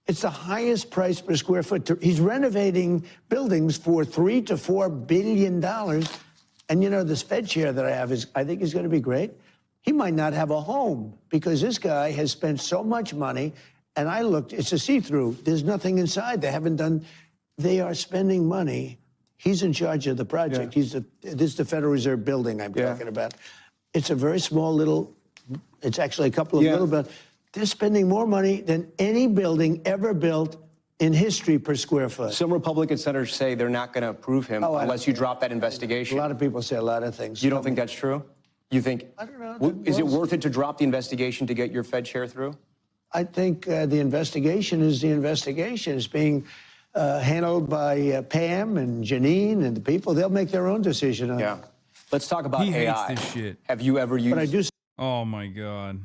C: It's the highest price per square foot. He's renovating buildings for $3 to $4 billion. And this Fed chair that I have I think is going to be great. He might not have a home because this guy has spent so much money. And I looked, it's a see-through. There's nothing inside. They are spending money. He's in charge of the project.
B: Yeah.
C: This is the Federal Reserve building I'm talking about. It's a very small little, it's actually a couple of little buildings. They're spending more money than any building ever built in history per square foot.
B: Some Republican senators say they're not going to approve him unless you drop that investigation.
C: A lot of people say a lot of things.
B: You don't think that's true? You think?
C: I don't know.
B: Is it worth it to drop the investigation to get your Fed chair through?
C: I think the investigation is the investigation. It's being handled by Pam and Janine and the people. They'll make their own decision on it.
B: Let's talk about
A: He
B: AI.
A: hates this shit.
B: Have you ever used?
C: But I do
A: Oh my God.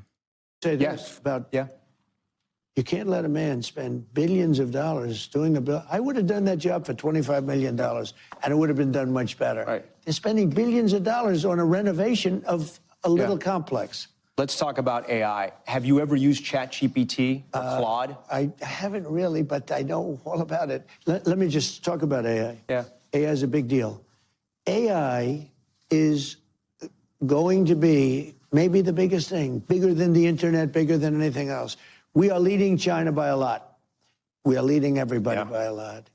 C: say this about you can't let a man spend billions of dollars doing a bill. I would have done that job for $25 million, and it would have been done much better.
B: Right.
C: They're spending billions of dollars on a renovation of a little complex.
B: Let's talk about AI. Have you ever used ChatGPT or Claude?
C: I haven't really, but I know all about it. Let me just talk about AI.
B: Yeah.
C: AI is a big deal. AI is going to be maybe the biggest thing, bigger than the internet, bigger than anything else. We are leading China by a lot. We are leading everybody by a lot.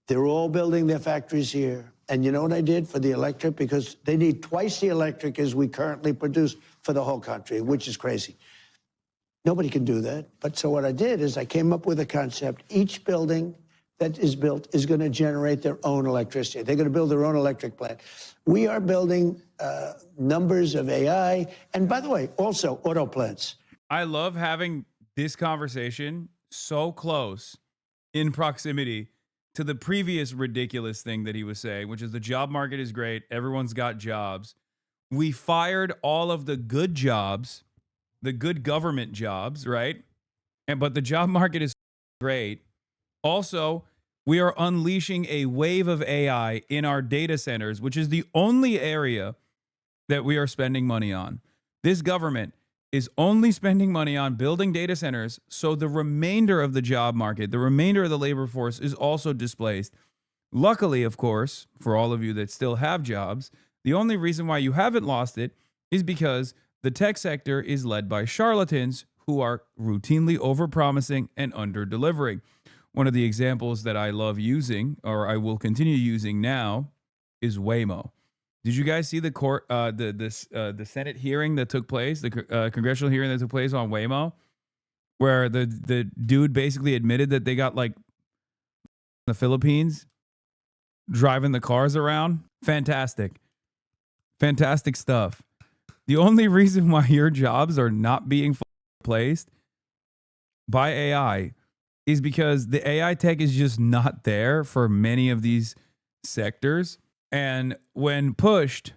C: They're all building their factories here. And you know what I did for the electric? Because they need twice the electric as we currently produce for the whole country, which is crazy. Nobody can do that. But so what I did is I came up with a concept. Each building that is built is going to generate their own electricity. They're going to build their own electric plant. We are building numbers of AI. And by the way, also auto plants.
A: I love having this conversation so close in proximity to the previous ridiculous thing that he was saying, which is the job market is great. Everyone's got jobs. We fired all of the good jobs, the good government jobs, right? But the job market is great. Also, we are unleashing a wave of AI in our data centers, which is the only area that we are spending money on. This government is only spending money on building data centers, so the remainder of the job market, the remainder of the labor force is also displaced. Luckily, of course, for all of you that still have jobs, the only reason why you haven't lost it is because the tech sector is led by charlatans who are routinely overpromising and under-delivering. One of the examples that I love using, or I will continue using now, is Waymo. Did you guys see the the Senate hearing that took place, the congressional hearing that took place on Waymo, where the dude basically admitted that they got like the Philippines driving the cars around? Fantastic stuff. The only reason why your jobs are not being placed by AI is because the AI tech is just not there for many of these sectors. And when pushed,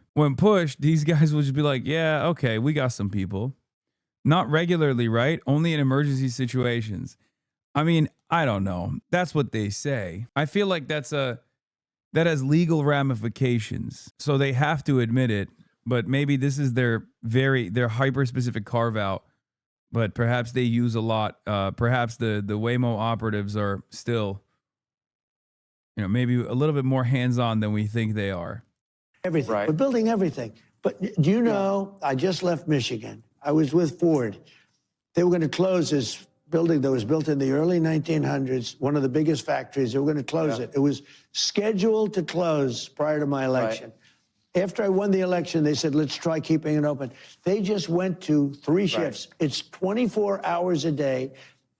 A: these guys will just be like, yeah, okay, we got some people. Not regularly, right? Only in emergency situations. I mean, I don't know. That's what they say. I feel like that has legal ramifications. So they have to admit it, but maybe this is their hyper specific carve out. But perhaps they use a lot. Perhaps the Waymo operatives are still, maybe a little bit more hands-on than we think they are.
C: Everything.
E: Right.
C: We're building everything. But do you know, I just left Michigan. I was with Ford. They were going to close this building that was built in the early 1900s, one of the biggest factories. They were going to close it. It was scheduled to close prior to my election. Right. After I won the election, they said, let's try keeping it open. They just went to 3 shifts. Right. It's 24 hours a day.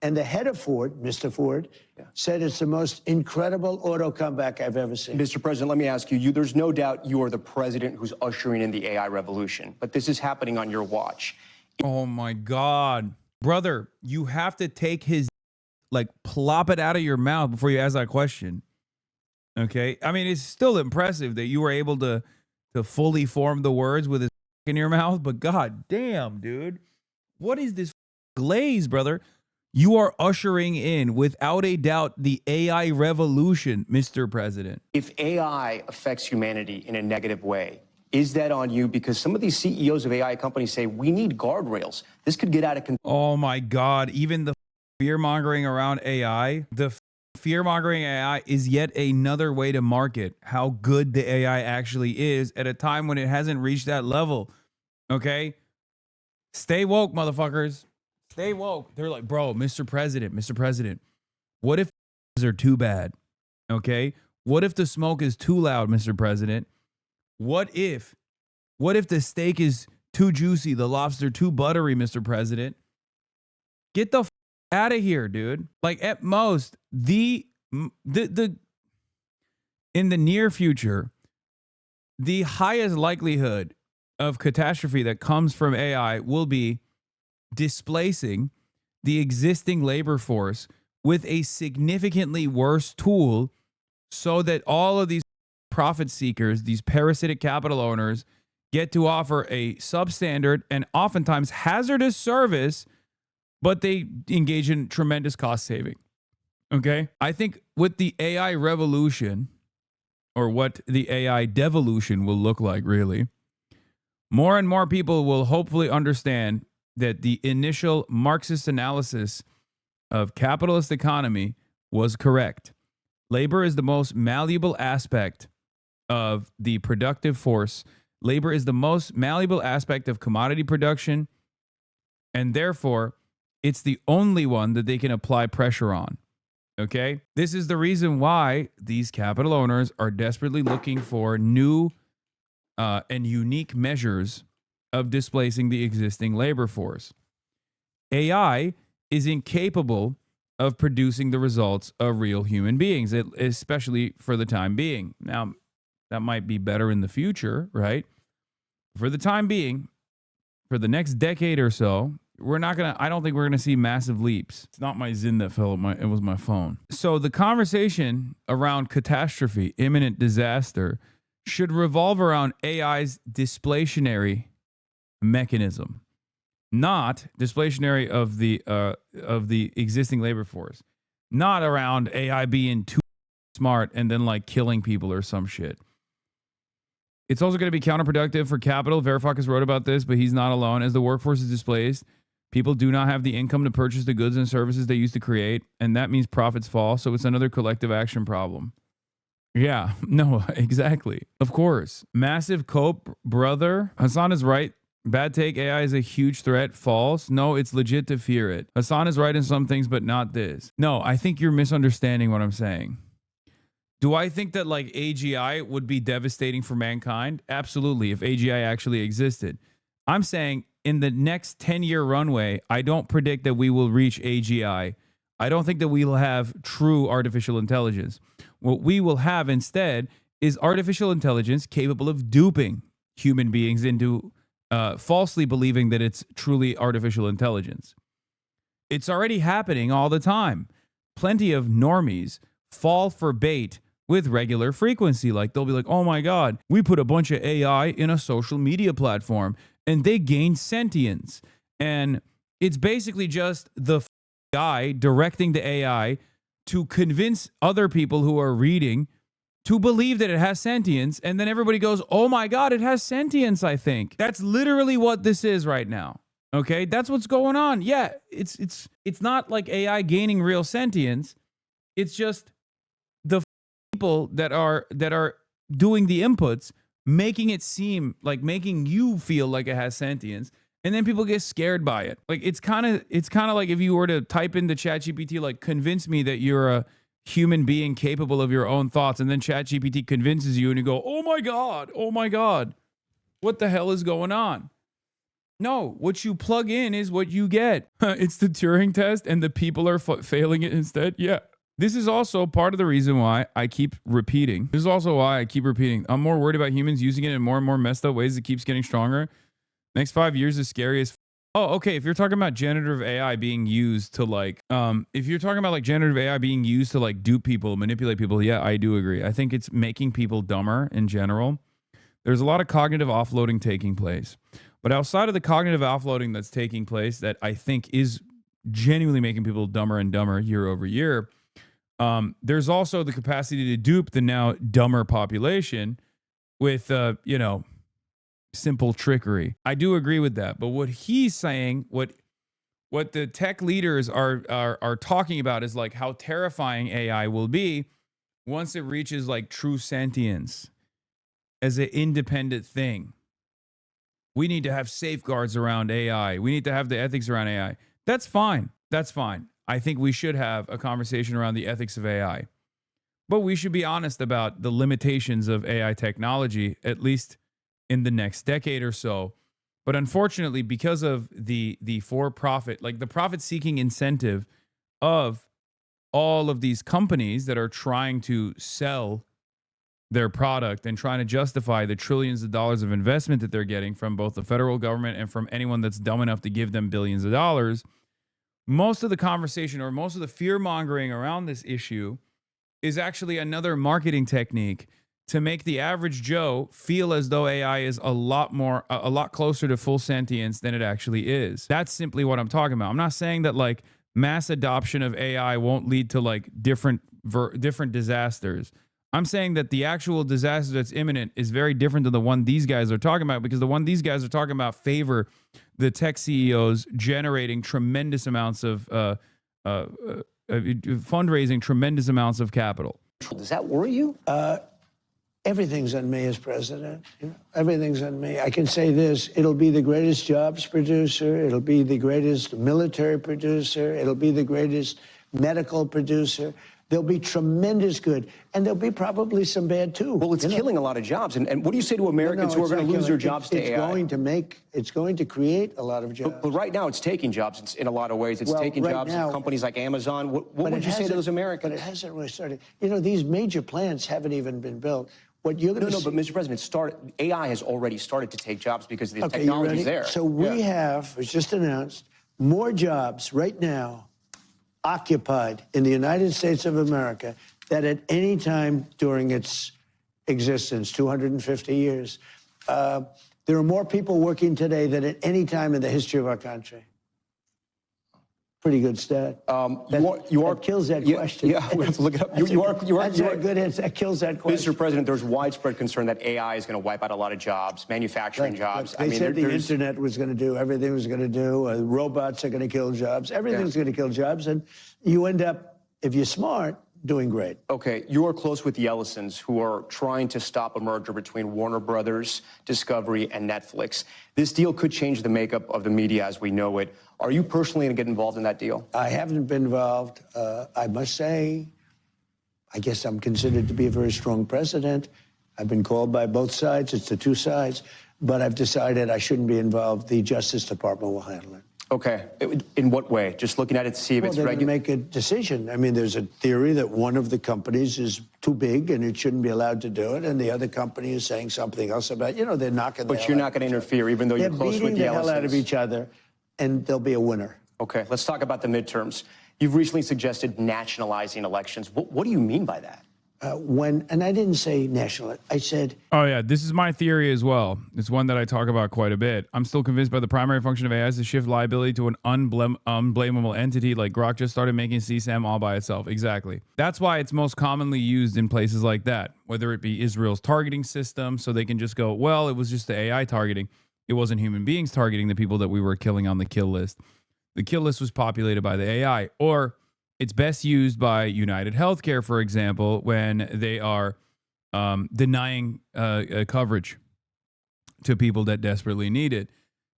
C: And the head of Ford, Mr. Ford, said it's the most incredible auto comeback I've ever seen.
B: Mr. President, let me ask you, there's no doubt you are the president who's ushering in the AI revolution, but this is happening on your watch.
A: Oh my God. Brother, you have to take his, plop it out of your mouth before you ask that question. Okay? I mean, it's still impressive that you were able to fully form the words with his in your mouth, but God damn, dude. What is this glaze, brother? You are ushering in, without a doubt, the AI revolution, Mr. President.
B: If AI affects humanity in a negative way, is that on you? Because some of these CEOs of AI companies say we need guardrails. This could get out of control.
A: Oh my God. Even the fear-mongering around AI, fear-mongering AI is yet another way to market how good the AI actually is at a time when it hasn't reached that level. Okay? Stay woke, motherfuckers. Stay woke. They're like, bro, Mr. President, what if are too bad? Okay? What if the smoke is too loud, Mr. President? What if the steak is too juicy, the lobster too buttery, Mr. President? Get the out of here, dude. Like, at most, in the near future, the highest likelihood of catastrophe that comes from AI will be displacing the existing labor force with a significantly worse tool, so that all of these profit seekers, these parasitic capital owners, get to offer a substandard and oftentimes hazardous service, but they engage in tremendous cost saving. Okay? I think with the AI revolution, or what the AI devolution will look like, really, more and more people will hopefully understand that the initial Marxist analysis of capitalist economy was correct. Labor is the most malleable aspect of the productive force. Labor is the most malleable aspect of commodity production, and therefore, it's the only one that they can apply pressure on. Okay? This is the reason why these capital owners are desperately looking for new and unique measures of displacing the existing labor force. AI is incapable of producing the results of real human beings, especially for the time being. Now, that might be better in the future, right? For the time being, for the next decade or so, I don't think we're gonna see massive leaps. It's not my Zin that fell, it was my phone. So the conversation around catastrophe, imminent disaster, should revolve around AI's displationary mechanism, not displationary of the existing labor force, not around AI being too smart and then killing people or some shit. It's also going to be counterproductive for capital. Varoufakis wrote about this, but he's not alone. As the workforce is displaced, people do not have the income to purchase the goods and services they used to create, and that means profits fall. So it's another collective action problem. Yeah, no, exactly. Of course. Massive cope, brother. Hasan is right. Bad take. AI is a huge threat. False. No, it's legit to fear it. Hasan is right in some things, but not this. No, I think you're misunderstanding what I'm saying. Do I think that like AGI would be devastating for mankind? Absolutely, if AGI actually existed. I'm saying in the next 10-year runway, I don't predict that we will reach AGI. I don't think that we will have true artificial intelligence. What we will have instead is artificial intelligence capable of duping human beings into falsely believing that it's truly artificial intelligence. It's already happening all the time. Plenty of normies fall for bait with regular frequency. Like they'll be like, oh my God, we put a bunch of AI in a social media platform and they gain sentience. And it's basically just the guy directing the AI to convince other people who are reading to believe that it has sentience. And then everybody goes, oh my God, it has sentience, I think. That's literally what this is right now. Okay, that's what's going on. Yeah, it's not like AI gaining real sentience. It's just the people that are doing the inputs, making it seem like, making you feel like it has sentience, and then people get scared by it. Like it's kind of like if you were to type into ChatGPT, like, convince me that you're a human being capable of your own thoughts, and then ChatGPT convinces you, and you go, oh my God, what the hell is going on? No, what you plug in is what you get. It's the Turing test, and the people are failing it instead. Yeah. This is also part of the reason why I keep repeating. This is also why I keep repeating. I'm more worried about humans using it in more and more messed up ways. It keeps getting stronger. Next 5 years is scary as oh, okay. If you're talking about generative AI being used to like, if you're talking about like generative AI being used to like dupe people, manipulate people, yeah, I do agree. I think it's making people dumber in general. There's a lot of cognitive offloading taking place. But outside of the cognitive offloading that's taking place that I think is genuinely making people dumber and dumber year over year, there's also the capacity to dupe the now dumber population with, simple trickery. I do agree with that. But what he's saying, what the tech leaders are talking about is like how terrifying AI will be once it reaches like true sentience as an independent thing. We need to have safeguards around AI. We need to have the ethics around AI. That's fine. That's fine. I think we should have a conversation around the ethics of AI. But we should be honest about the limitations of AI technology, at least in the next decade or so. But unfortunately, because of the for-profit, like the profit-seeking incentive of all of these companies that are trying to sell their product and trying to justify the trillions of dollars of investment that they're getting from both the federal government and from anyone that's dumb enough to give them billions of dollars, most of the conversation or most of the fear-mongering around this issue is actually another marketing technique to make the average Joe feel as though AI is a lot closer to full sentience than it actually is. That's simply what I'm talking about. I'm not saying that like mass adoption of AI won't lead to like different disasters. I'm saying that the actual disaster that's imminent is very different than the one these guys are talking about, because the one these guys are talking about favor the tech CEOs generating tremendous amounts of fundraising, tremendous amounts of capital.
E: Does that worry you?
C: Everything's on me as president. Everything's on me. I can say this, it'll be the greatest jobs producer. It'll be the greatest military producer. It'll be the greatest medical producer. There'll be tremendous good, and there'll be probably some bad too.
E: Well, it's killing a lot of jobs. And what do you say to Americans who are going to lose their jobs to AI?
C: It's going to create a lot of jobs.
E: But right now, it's taking jobs in a lot of ways. It's taking jobs in companies like Amazon. What would you say to those Americans?
C: But it hasn't really started. These major plants haven't even been built. What you're going to
E: but Mr. President, AI has already started to take jobs because the technology is there.
C: So we have, it's just announced, more jobs right now occupied in the United States of America than at any time during its existence, 250 years. There are more people working today than at any time in the history of our country. Pretty good stat. That kills that question.
E: Yeah, we have to look it up.
C: That's a good answer. That kills that question.
E: Mr. President, there's widespread concern that AI is going to wipe out a lot of jobs, manufacturing jobs.
C: They said the internet was going to do, everything was going to do, robots are going to kill jobs, everything's going to kill jobs, and you end up, if you're smart, doing great.
E: Okay, you are close with the Ellisons, who are trying to stop a merger between Warner Brothers, Discovery, and Netflix. This deal could change the makeup of the media as we know it. Are you personally going to get involved in that deal?
C: I haven't been involved. I must say, I guess I'm considered to be a very strong president. I've been called by both sides. It's the two sides. But I've decided I shouldn't be involved. The Justice Department will handle it.
E: Okay. In what way? Just looking at it to see if it's
C: regular?
E: regular?
C: Make a decision. I mean, there's a theory that one of the companies is too big and it shouldn't be allowed to do it, and the other company is saying something else about, you know, they're knocking.
E: But you're not going to interfere, even though you're close with the Ellisons.
C: They're beating the hell out of each other, and there'll be a winner.
E: Okay, let's talk about the midterms. You've recently suggested nationalizing elections. What do you mean by that?
C: And I didn't say national, I said...
A: Oh, yeah, this is my theory as well. It's one that I talk about quite a bit. I'm still convinced by the primary function of AI is to shift liability to an unblameable entity, like Grok just started making CSAM all by itself. Exactly. That's why it's most commonly used in places like that, whether it be Israel's targeting system, so they can just go, well, it was just the AI targeting. It wasn't human beings targeting the people that we were killing on the kill list. The kill list was populated by the AI, or... It's best used by United Healthcare, for example, when they are denying coverage to people that desperately need it.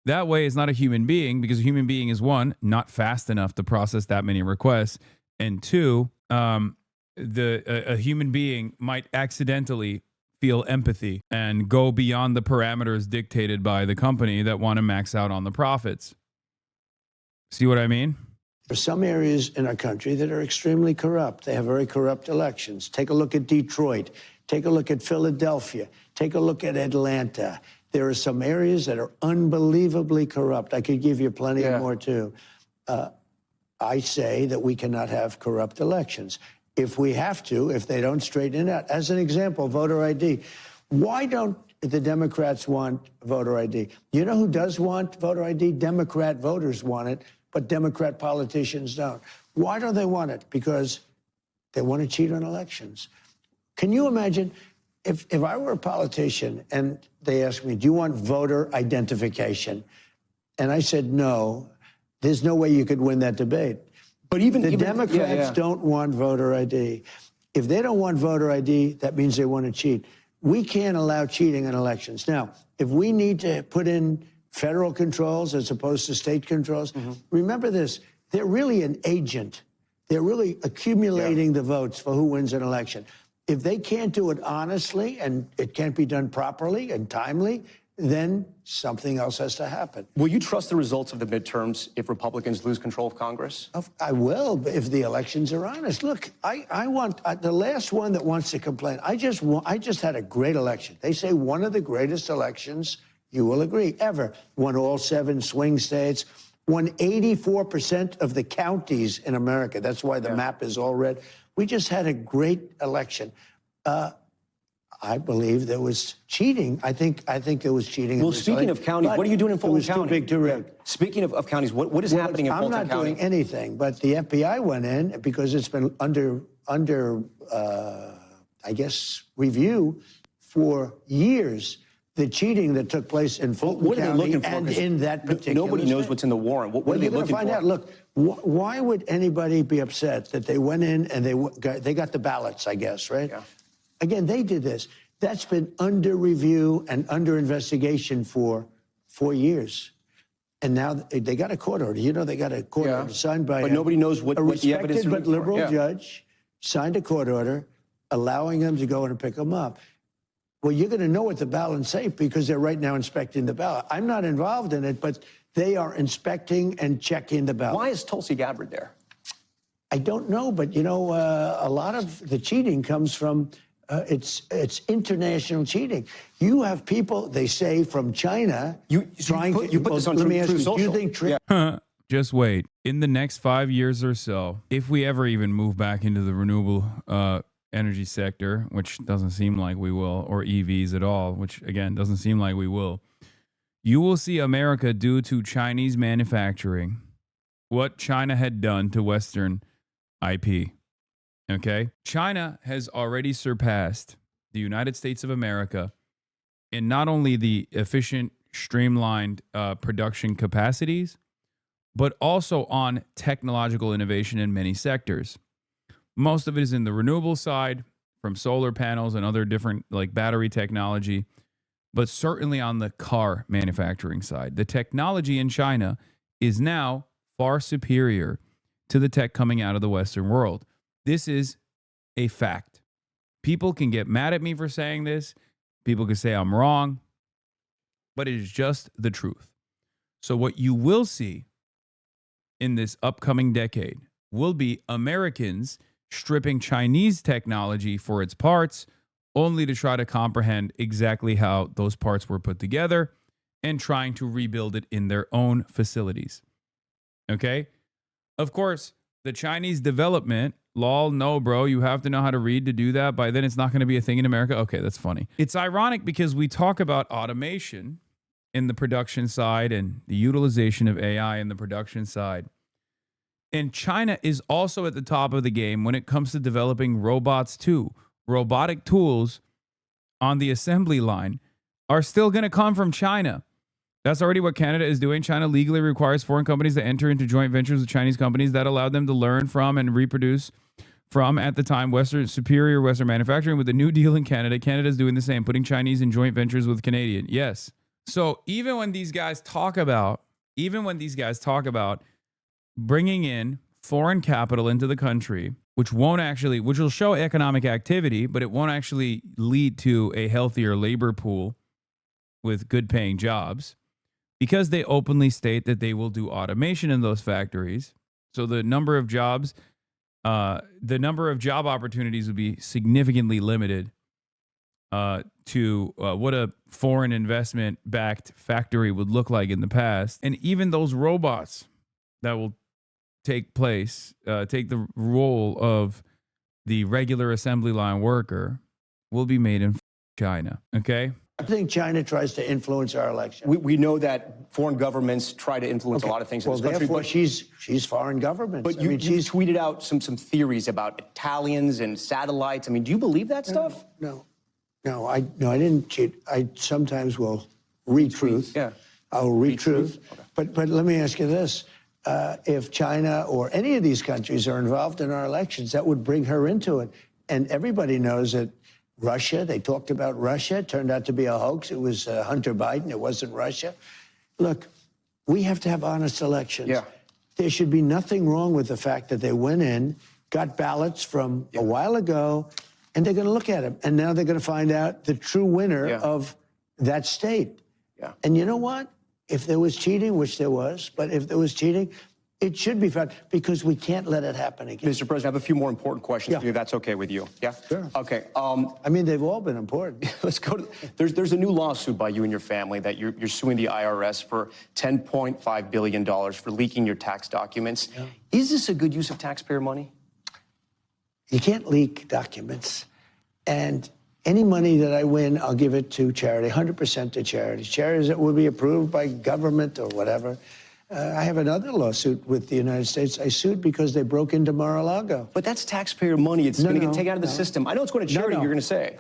A: That way, it's not a human being, because a human being is, one, not fast enough to process that many requests, and two, a human being might accidentally feel empathy and go beyond the parameters dictated by the company that want to max out on the profits. See what I mean?
C: There are some areas in our country that are extremely corrupt. They have very corrupt elections. Take a look at Detroit. Take a look at Philadelphia. Take a look at Atlanta. There are some areas that are unbelievably corrupt. I could give you plenty more, too. I say that we cannot have corrupt elections. If we have to, if they don't straighten it out. As an example, voter ID. Why don't the Democrats want voter ID? You know who does want voter ID? Democrat voters want it, but Democrat politicians don't. Why don't they want it? Because they want to cheat on elections. Can you imagine if I were a politician and they asked me, do you want voter identification? And I said, no, there's no way you could win that debate. But even the Democrats don't want voter ID. If they don't want voter ID, that means they want to cheat. We can't allow cheating in elections. Now, if we need to put in federal controls as opposed to state controls. Remember this, they're really an agent. They're really accumulating the votes for who wins an election. If they can't do it honestly and it can't be done properly and timely, then something else has to happen.
E: Will you trust the results of the midterms if Republicans lose control of Congress?
C: I will, if the elections are honest. Look, I want the last one that wants to complain. I just had a great election. They say one of the greatest elections, you will agree, ever. Won all 7 swing states, won 84% of the counties in America. That's why the map is all red. We just had a great election. I believe there was cheating. I think there was cheating.
E: Well, speaking of counties, what are you doing in Fulton County?
C: It was too big to rig.
E: Speaking of counties, what is happening in Fulton County?
C: I'm not doing anything, but the FBI went in because it's been under I guess, review for years. The cheating that took place in Fulton County and in that particular
E: nobody knows what's in the warrant. What are they looking for?
C: Find out. Look, why would anybody be upset that they went in and they got the ballots, I guess, right? Yeah. Again, they did this. That's been under review and under investigation for 4 years. And now they got a court order. You know, they got a court order signed by
E: nobody knows what the evidence is.
C: A respected but liberal judge signed a court order allowing them to go in and pick them up. Well, you're going to know what the ballots say because they're right now inspecting the ballot. I'm not involved in it, but they are inspecting and checking the ballot.
E: Why is Tulsi Gabbard there?
C: I don't know, but, you know, a lot of the cheating comes from it's international cheating. You have people, they say, from China trying to... You put this on True Social. Do you think...
A: Just wait. In the next 5 years or so, if we ever even move back into the renewable energy sector, which doesn't seem like we will, or EVs at all, which, again, doesn't seem like we will, you will see America, due to Chinese manufacturing, what China had done to Western IP. Okay. China has already surpassed the United States of America in not only the efficient, streamlined production capacities, but also on technological innovation in many sectors. Most of it is in the renewable side, from solar panels and other different like battery technology, but certainly on the car manufacturing side. The technology in China is now far superior to the tech coming out of the Western world. This is a fact. People can get mad at me for saying this. People can say I'm wrong, but it is just the truth. So what you will see in this upcoming decade will be Americans stripping Chinese technology for its parts, only to try to comprehend exactly how those parts were put together and trying to rebuild it in their own facilities. Okay? Of course, the Chinese development, lol, no, bro, you have to know how to read to do that. By then, it's not going to be a thing in America. Okay, that's funny. It's ironic because we talk about automation in the production side and the utilization of AI in the production side. And China is also at the top of the game when it comes to developing robots too. Robotic tools on the assembly line are still going to come from China. That's already what Canada is doing. China legally requires foreign companies to enter into joint ventures with Chinese companies that allow them to learn from and reproduce from, at the time, superior Western manufacturing. With the New Deal in Canada, Canada is doing the same, putting Chinese in joint ventures with Canadian. Yes. So even when these guys talk about bringing in foreign capital into the country, which will show economic activity, but it won't actually lead to a healthier labor pool with good paying jobs, because they openly state that they will do automation in those factories. So the number of job opportunities would be significantly limited to what a foreign investment backed factory would look like in the past. And even those robots that will take the role of the regular assembly line worker will be made in China. Okay.
C: I think China tries to influence our election.
E: We know that foreign governments try to influence a lot of things in this country.
C: Therefore,
E: But
C: she's foreign governments.
E: But you've tweeted out some theories about Italians and satellites. I mean, do you believe that stuff?
C: No, I didn't cheat. I sometimes will read truth.
E: Yeah.
C: I'll read truth.
E: Okay.
C: But let me ask you this. If China or any of these countries are involved in our elections, that would bring her into it. And everybody knows that Russia, they talked about Russia, it turned out to be a hoax. It was Hunter Biden. It wasn't Russia. Look, we have to have honest elections.
E: Yeah.
C: There should be nothing wrong with the fact that they went in, got ballots from a while ago, and they're going to look at them. And now they're going to find out the true winner of that state.
E: Yeah.
C: And you know what? If there was cheating, which there was, but if there was cheating, it should be found, because we can't let it happen again.
E: Mr. President, I have a few more important questions for you, if that's okay with you. Yeah?
C: Sure.
E: Okay.
C: I mean, they've all been important.
E: Let's go to, there's a new lawsuit by you and your family that you're suing the IRS for $10.5 billion for leaking your tax documents. Yeah. Is this a good use of taxpayer money?
C: You can't leak documents. And any money that I win, I'll give it to charity, 100% to charity. Charities that will be approved by government or whatever. I have another lawsuit with the United States. I sued because they broke into Mar-a-Lago.
E: But that's taxpayer money. It's going to get taken out of the system. I know it's going to charity, you're going to say.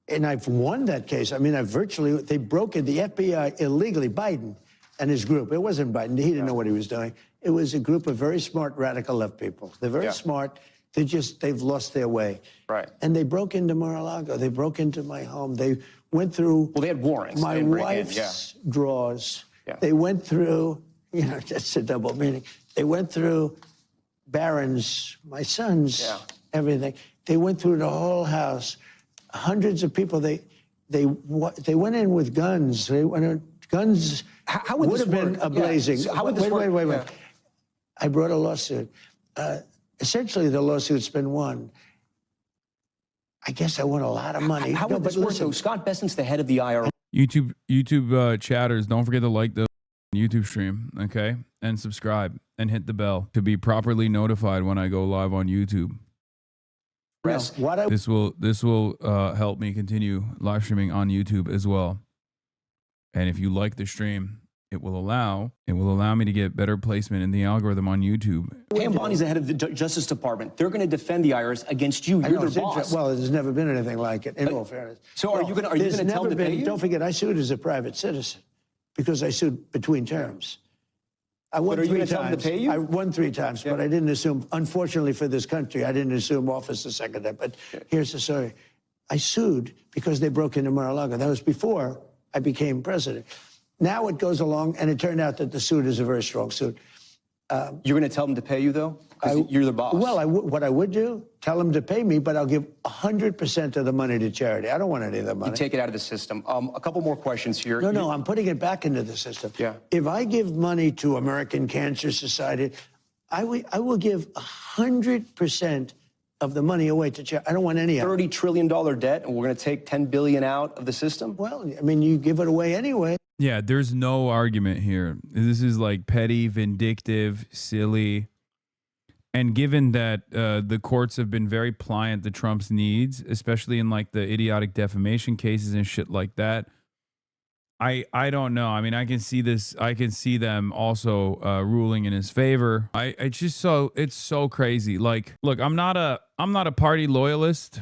C: And I've won that case. I mean, they broke in, the FBI illegally, Biden and his group. It wasn't Biden. He didn't know what he was doing. It was a group of very smart radical left people. They're very smart. They've lost their way.
E: Right.
C: And they broke into Mar-a-Lago. They broke into my home. They went through
E: they had warrants.
C: My wife's drawers. Yeah. They went through, that's a double meaning. They went through Barron's, my son's, everything. They went through the whole house. Hundreds of people. They went in with guns. They went in, guns
E: How would
C: would have been ablazing.
E: So how would this work?
C: Wait. I brought a lawsuit. Essentially, the lawsuit's been won. I guess I won a lot of money.
E: How would this work, though? Scott Bessent's the head of the IRS.
A: YouTube chatters, don't forget to like the YouTube stream, okay? And subscribe and hit the bell to be properly notified when I go live on YouTube. This will help me continue live streaming on YouTube as well. And if you like the stream, it will allow me to get better placement in the algorithm on YouTube.
E: Pam Bondi's the head of the Justice Department. They're going to defend the IRS against you. You're their boss.
C: Well, there's never been anything like it, in all fairness.
E: So are you going to tell them to pay you?
C: Don't forget, I sued as a private citizen because I sued between terms. I won 3 times. Are you going to tell them to pay you? I won 3 times, but I didn't assume, unfortunately for this country, I didn't assume office the second time. But here's the story. I sued because they broke into Mar-a-Lago. That was before I became president. Now it goes along, and it turned out that the suit is a very strong suit.
E: You're going to tell them to pay you, though? Because you're the boss.
C: Well, what I would do, tell them to pay me, but I'll give 100% of the money to charity. I don't want any of the money.
E: You take it out of the system. A couple more questions here.
C: No, I'm putting it back into the system.
E: Yeah.
C: If I give money to American Cancer Society, I will give 100% of the money away to charity. I don't want any of it.
E: $30 trillion debt, and we're going to take $10 billion out of the system?
C: Well, I mean, you give it away anyway.
A: Yeah, there's no argument here. This is like petty, vindictive, silly. And given that the courts have been very pliant to Trump's needs, especially in like the idiotic defamation cases and shit like that, I don't know. I mean, I can see this. I can see them also ruling in his favor. It's so crazy. Like, look, I'm not a party loyalist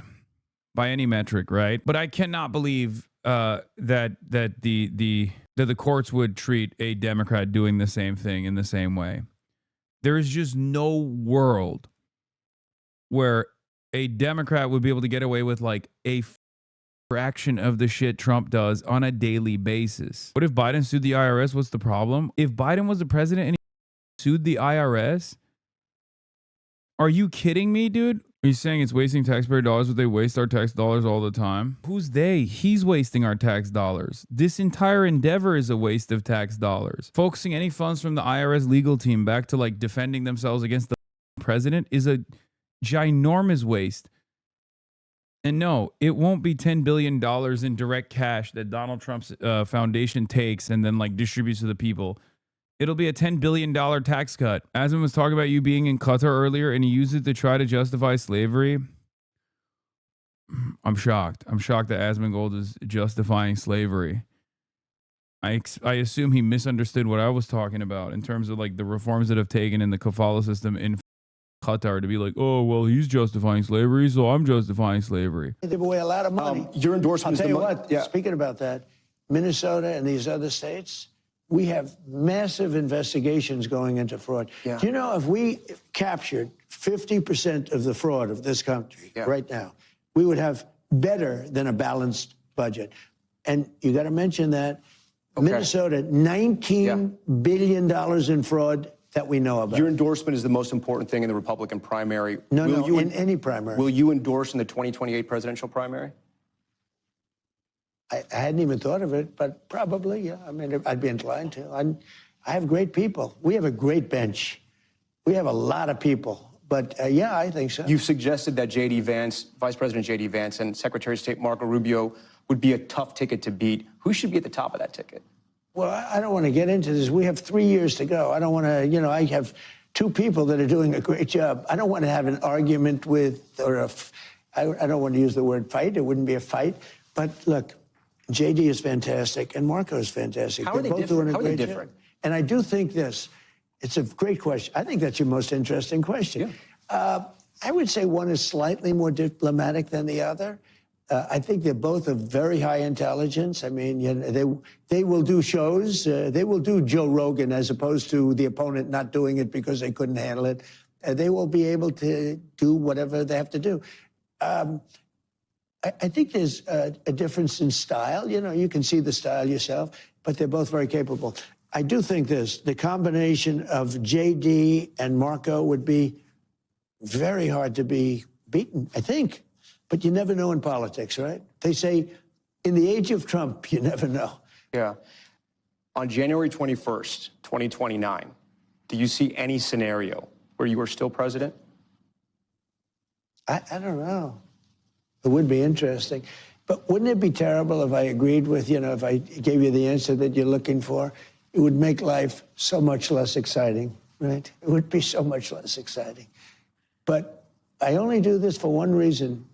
A: by any metric, right? But I cannot believe that the courts would treat a Democrat doing the same thing in the same way. There is just no world where a Democrat would be able to get away with like a fraction of the shit Trump does on a daily basis. What if Biden sued the IRS? What's the problem? If Biden was the president and he sued the IRS, are you kidding me, dude? Are you saying it's wasting taxpayer dollars, but they waste our tax dollars all the time? Who's they? He's wasting our tax dollars. This entire endeavor is a waste of tax dollars. Focusing any funds from the IRS legal team back to like defending themselves against the president is a ginormous waste. And no, it won't be $10 billion in direct cash that Donald Trump's foundation takes and then like distributes to the people. It'll be a $10 billion tax cut. Asman was talking about you being in Qatar earlier and he used it to try to justify slavery. I'm shocked. I'm shocked that Asmongold is justifying slavery. I assume he misunderstood what I was talking about in terms of like the reforms that have taken in the kafala system in Qatar to be like, oh, well, he's justifying slavery, so I'm justifying slavery.
C: They give away a lot of money.
E: Your endorsement
C: I'll tell you what, speaking about that, Minnesota and these other states, we have massive investigations going into fraud. Yeah. Do you know if we captured 50% of the fraud of this country right now, we would have better than a balanced budget. And you got to mention that Minnesota, $19 billion in fraud that we know about.
E: Your endorsement is the most important thing in the Republican primary.
C: No, in any primary.
E: Will you endorse in the 2028 presidential primary?
C: I hadn't even thought of it, but probably, yeah. I mean, I'd be inclined to. I have great people. We have a great bench. We have a lot of people. But, yeah, I think so.
E: You've suggested that J.D. Vance, Vice President J.D. Vance, and Secretary of State Marco Rubio would be a tough ticket to beat. Who should be at the top of that ticket?
C: Well, I don't want to get into this. We have 3 years to go. I don't want to, I have 2 people that are doing a great job. I don't want to have an argument with, I don't want to use the word fight. It wouldn't be a fight. But, look, J.D. is fantastic, and Marco is fantastic.
E: How are they
C: both
E: different?
C: doing a
E: How are they
C: great
E: different?
C: job. And I do think this. It's a great question. I think that's your most interesting question. Yeah. I would say one is slightly more diplomatic than the other. I think they're both of very high intelligence. I mean, they will do shows. They will do Joe Rogan as opposed to the opponent not doing it because they couldn't handle it. They will be able to do whatever they have to do. I think there's a difference in style. You can see the style yourself, but they're both very capable. I do think the combination of J.D. and Marco would be very hard to be beaten, I think. But you never know in politics, right? They say, in the age of Trump, you never know.
E: Yeah. On January 21st, 2029, do you see any scenario where you are still president?
C: I don't know. It would be interesting. But wouldn't it be terrible if I agreed with, if I gave you the answer that you're looking for? It would make life so much less exciting, right? It would be so much less exciting. But I only do this for one reason.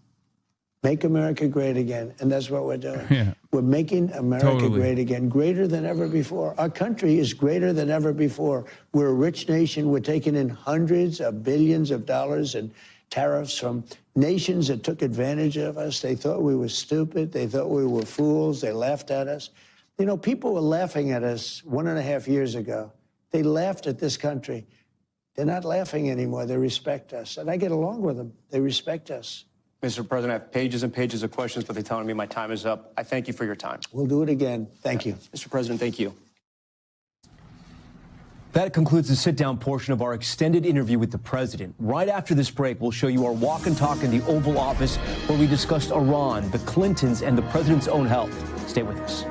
C: Make America great again. And that's what we're doing.
A: Yeah.
C: We're making America great again, greater than ever before. Our country is greater than ever before. We're a rich nation. We're taking in hundreds of billions of dollars in tariffs from nations that took advantage of us. They thought we were stupid. They thought we were fools. They laughed at us. You know, people were laughing at us 1.5 years ago. They laughed at this country. They're not laughing anymore. They respect us. And I get along with them. They respect us.
E: Mr. President, I have pages and pages of questions, but they're telling me my time is up. I thank you for your time.
C: We'll do it again. Thank you.
E: Mr. President, thank you. That concludes the sit-down portion of our extended interview with the president. Right after this break, we'll show you our walk and talk in the Oval Office, where we discussed Iran, the Clintons, and the president's own health. Stay with us.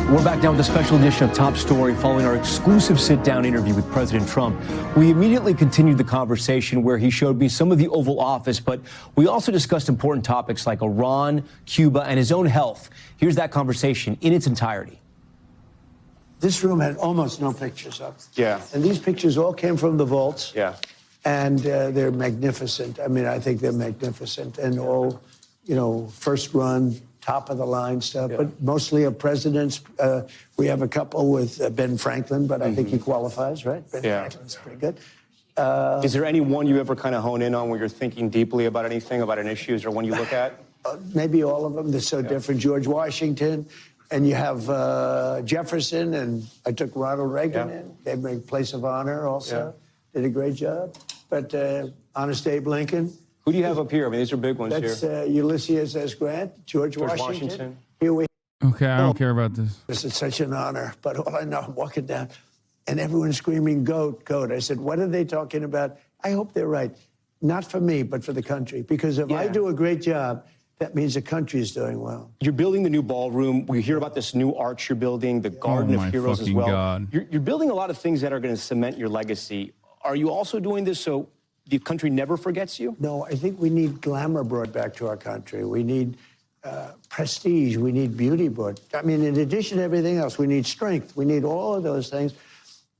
E: We're back now with a special edition of Top Story following our exclusive sit-down interview with President Trump. We immediately continued the conversation where he showed me some of the Oval Office, but we also discussed important topics like Iran, Cuba, and his own health. Here's that conversation in its entirety.
C: This room had almost no pictures up.
E: Yeah.
C: And these pictures all came from the vaults.
E: Yeah.
C: And they're magnificent. I mean, I think they're magnificent and all, you know, first run, top of the line stuff, but mostly of presidents. We have a couple with Ben Franklin, but I think he qualifies, right? Ben Franklin's pretty good.
E: Is there any one you ever kind of hone in on where you're thinking deeply about anything, about an issue? Is there one you look at?
C: Maybe all of them. They're so different. George Washington, and you have Jefferson, and I took Ronald Reagan in. Gave me place of honor also. Did a great job. But Honest Abe Lincoln.
E: Who do you have up here? I mean, these are big ones here.
C: That's Ulysses S. Grant, George Washington. Here we
A: Okay, I don't care about this.
C: This is such an honor, but all I know, I'm walking down, and everyone's screaming, "Goat, goat." I said, what are they talking about? I hope they're right. Not for me, but for the country. Because if I do a great job, that means the country is doing well.
E: You're building the new ballroom. We hear about this new arch you're building, the Garden of Heroes as well.
A: God.
E: You're building a lot of things that are going to cement your legacy. Are you also doing this so the country never forgets you?
C: No, I think we need glamour brought back to our country. We need prestige. We need beauty brought. I mean, in addition to everything else, we need strength. We need all of those things.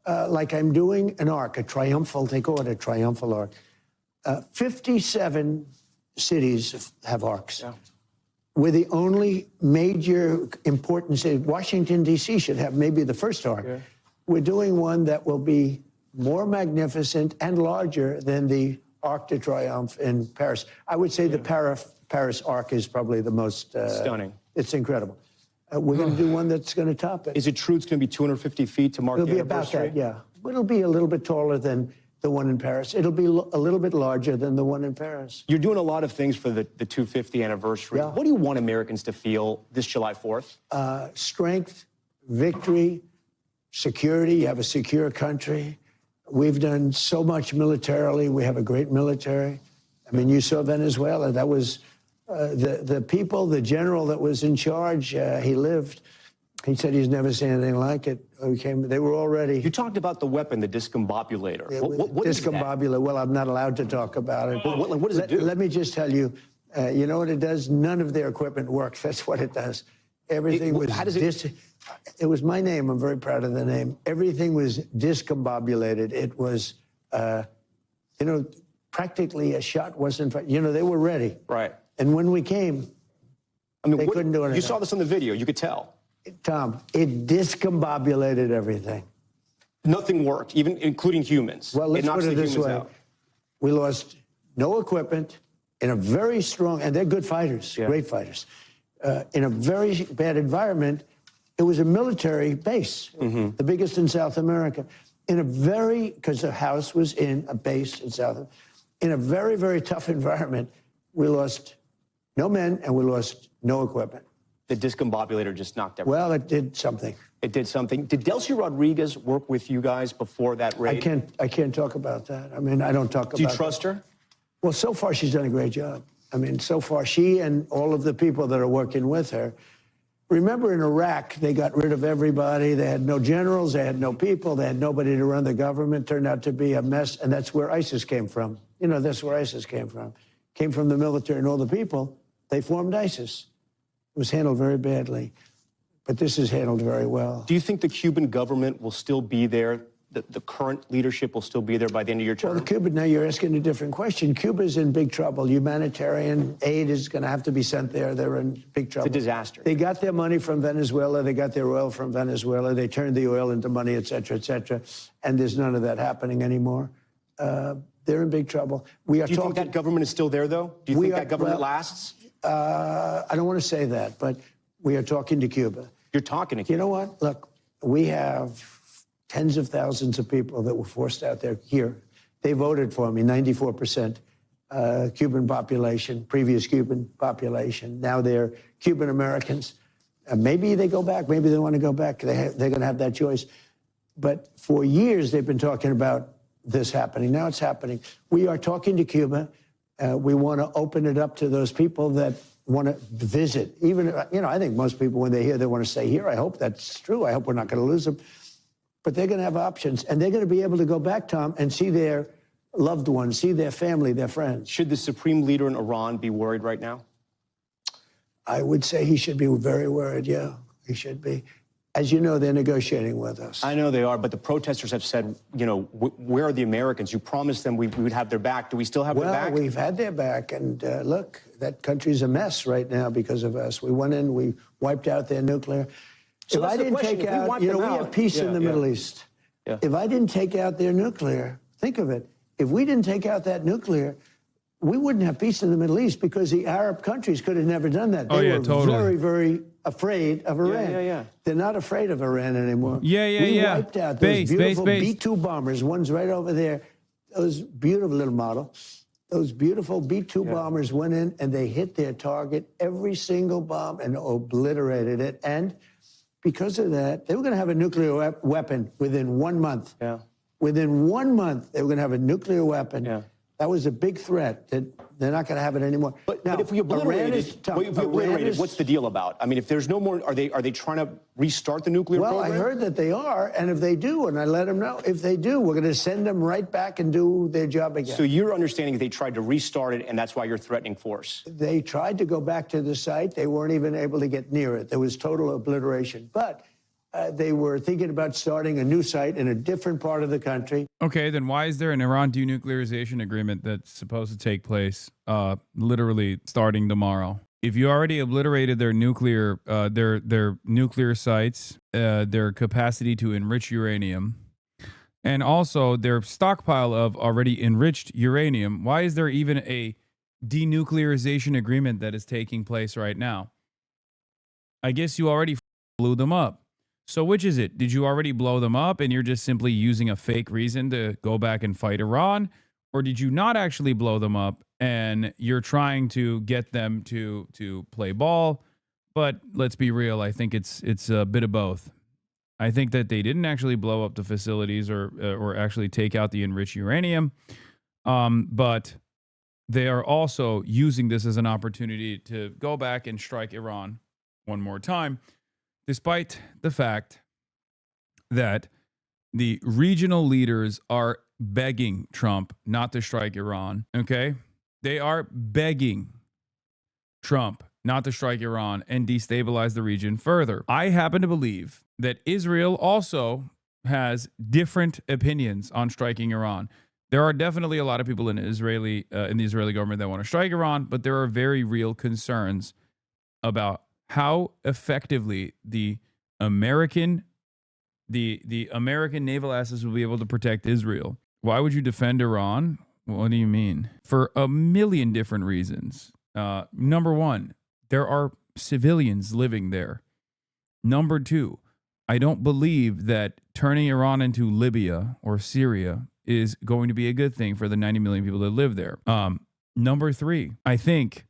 C: Like I'm doing an arc, a triumphal, they call it a triumphal arc. 57 cities have arcs. Yeah. We're the only major important city. Washington, D.C. should have maybe the first arc. Yeah. We're doing one that will be more magnificent and larger than the Arc de Triomphe in Paris. I would say the Paris Arc is probably the most...
E: stunning.
C: It's incredible. We're going to do one that's going to top it.
E: Is it true it's going to be 250 feet to mark the anniversary?
C: It'll be about that, yeah. It'll be a little bit taller than the one in Paris. It'll be a little bit larger than the one in Paris.
E: You're doing a lot of things for the 250th anniversary. Yeah. What do you want Americans to feel this July 4th?
C: Strength, victory, security. You have a secure country. We've done so much militarily. We have a great military. I mean, you saw Venezuela. That was the people, the general that was in charge, he lived. He said he's never seen anything like it. They were all ready.
E: You talked about the weapon, the discombobulator. What is that?
C: Discombobulator. Well, I'm not allowed to talk about it.
E: What does it do?
C: Let me just tell you, you know what it does? None of their equipment works. That's what it does. Everything was...
E: How does it...
C: It was my name. I'm very proud of the name. Everything was discombobulated. It was, you know, practically a shot wasn't... You know, they were ready.
E: Right.
C: And when we came, I mean, they couldn't do anything.
E: You saw this on the video. You could tell.
C: Tom, it discombobulated everything.
E: Nothing worked, even including humans.
C: Well, let's put it this way. We lost no equipment in a very strong... And they're good fighters, great fighters. In a very bad environment... It was a military base, the biggest in South America, in a very, because the house was in a base in South, in a very, very tough environment. We lost no men and we lost no equipment.
E: The discombobulator just knocked everything.
C: Well, it did something.
E: It did something. Did Delcy Rodriguez work with you guys before that raid?
C: I can't talk about that. I mean, I don't talk about.
E: Do you trust her?
C: Well, so far she's done a great job. I mean, so far she and all of the people that are working with her. Remember in Iraq, they got rid of everybody. They had no generals, they had no people, they had nobody to run the government. Turned out to be a mess, and that's where ISIS came from. You know, that's where ISIS came from. Came from the military and all the people. They formed ISIS. It was handled very badly, but this is handled very well.
E: Do you think the Cuban government will still be there the current leadership will still be there by the end of your term?
C: Well, Cuba, now you're asking a different question. Cuba's in big trouble. Humanitarian aid is going to have to be sent there. They're in big trouble.
E: It's a disaster.
C: They got their money from Venezuela. They got their oil from Venezuela. They turned the oil into money, et cetera, and there's none of that happening anymore. They're in big trouble. We are
E: Do you
C: talking.
E: think that government is still there, though? Do you think that government lasts?
C: I don't want to say that, but we are talking to Cuba.
E: You're talking to Cuba.
C: You know what? Look, we have tens of thousands of people that were forced out there here. They voted for me, 94% Cuban population, previous Cuban population. Now they're Cuban Americans. Maybe they go back. Maybe they want to go back. They're going to have that choice. But for years, they've been talking about this happening. Now it's happening. We are talking to Cuba. We want to open it up to those people that want to visit. Even, I think most people, when they hear they want to stay here, I hope that's true. I hope we're not going to lose them. But they're going to have options, and they're going to be able to go back, Tom, and see their loved ones, see their family, their friends.
E: Should the supreme leader in Iran be worried right now?
C: I would say he should be very worried, yeah. He should be. As you know, they're negotiating with us.
E: I know they are, but the protesters have said, where are the Americans? You promised them we would have their back. Do we still have their back?
C: Well, we've had their back, and look, that country's a mess right now because of us. We went in, we wiped out their nuclear.
E: So
C: if I didn't take out, we have peace in the Middle East.
E: Yeah.
C: If I didn't take out their nuclear, think of it. If we didn't take out that nuclear, we wouldn't have peace in the Middle East because the Arab countries could have never done that. They were very, very afraid of Iran. They're not afraid of Iran anymore. We wiped out those beautiful B-2 bombers. One's right over there. Those beautiful little model. Those beautiful B-2 bombers went in and they hit their target, every single bomb, and obliterated it. And because of that, they were going to have a nuclear weapon within 1 month.
E: Yeah.
C: Within 1 month, they were going to have a nuclear weapon.
E: Yeah.
C: That was a big threat. That they're not going to have it anymore.
E: But
C: now,
E: if we obliterate it, what's the deal about? I mean, if there's no more, are they trying to restart the nuclear program?
C: Well, I heard that they are, and if they do, and I let them know, if they do, we're going to send them right back and do their job again.
E: So your understanding is they tried to restart it, and that's why you're threatening force?
C: They tried to go back to the site. They weren't even able to get near it. There was total obliteration. But they were thinking about starting a new site in a different part of the country.
A: Okay, then why is there an Iran denuclearization agreement that's supposed to take place literally starting tomorrow? If you already obliterated their nuclear sites, their capacity to enrich uranium, and also their stockpile of already enriched uranium, why is there even a denuclearization agreement that is taking place right now? I guess you already blew them up. So which is it? Did you already blow them up and you're just simply using a fake reason to go back and fight Iran? Or did you not actually blow them up and you're trying to get them to play ball? But let's be real, I think it's a bit of both. I think that they didn't actually blow up the facilities or actually take out the enriched uranium. But they are also using this as an opportunity to go back and strike Iran one more time, despite the fact that the regional leaders are begging Trump not to strike Iran, okay? They are begging Trump not to strike Iran and destabilize the region further. I happen to believe that Israel also has different opinions on striking Iran. There are definitely a lot of people in the Israeli government that want to strike Iran, but there are very real concerns about how effectively the American naval assets will be able to protect Israel. Why would you defend Iran? What do you mean? For a million different reasons. Number one, there are civilians living there. Number two, I don't believe that turning Iran into Libya or Syria is going to be a good thing for the 90 million people that live there. Number three, I think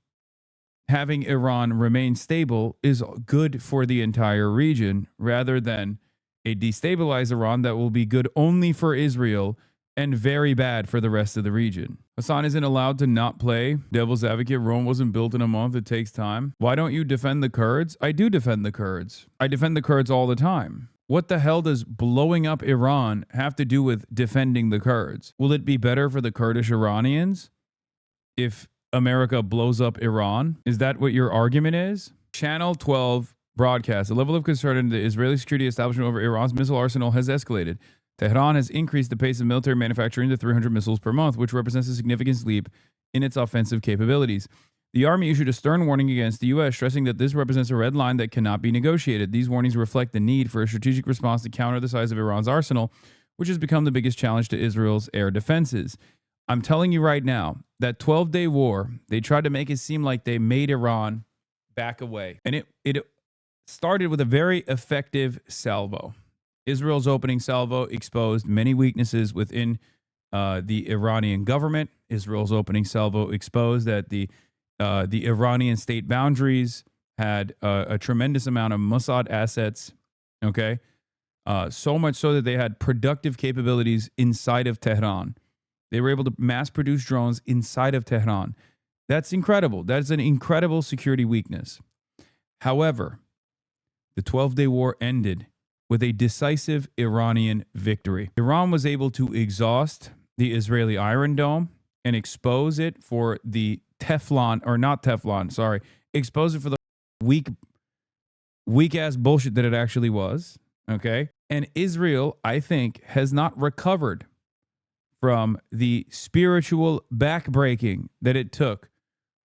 A: having Iran remain stable is good for the entire region rather than a destabilized Iran that will be good only for Israel and very bad for the rest of the region. Hassan isn't allowed to not play devil's advocate. Rome wasn't built in a month. It takes time. Why don't you defend the Kurds? I do defend the Kurds. I defend the Kurds all the time. What the hell does blowing up Iran have to do with defending the Kurds? Will it be better for the Kurdish Iranians if America blows up Iran? Is that what your argument is? Channel 12 broadcast. The level of concern in the Israeli security establishment over Iran's missile arsenal has escalated. Tehran has increased the pace of military manufacturing to 300 missiles per month, which represents a significant leap in its offensive capabilities. The Army issued a stern warning against the U.S., stressing that this represents a red line that cannot be negotiated. These warnings reflect the need for a strategic response to counter the size of Iran's arsenal, which has become the biggest challenge to Israel's air defenses. I'm telling you right now, that 12-day war, they tried to make it seem like they made Iran back away. And it started with a very effective salvo. Israel's opening salvo exposed many weaknesses within the Iranian government. Israel's opening salvo exposed that the Iranian state boundaries had a tremendous amount of Mossad assets, okay? So much so that they had productive capabilities inside of Tehran. They were able to mass produce drones inside of Tehran. That's incredible. That's an incredible security weakness. However, the 12-day war ended with a decisive Iranian victory. Iran was able to exhaust the Israeli Iron Dome and expose it for the expose it for the weak-ass bullshit that it actually was, okay? And Israel, I think, has not recovered from the spiritual backbreaking that it took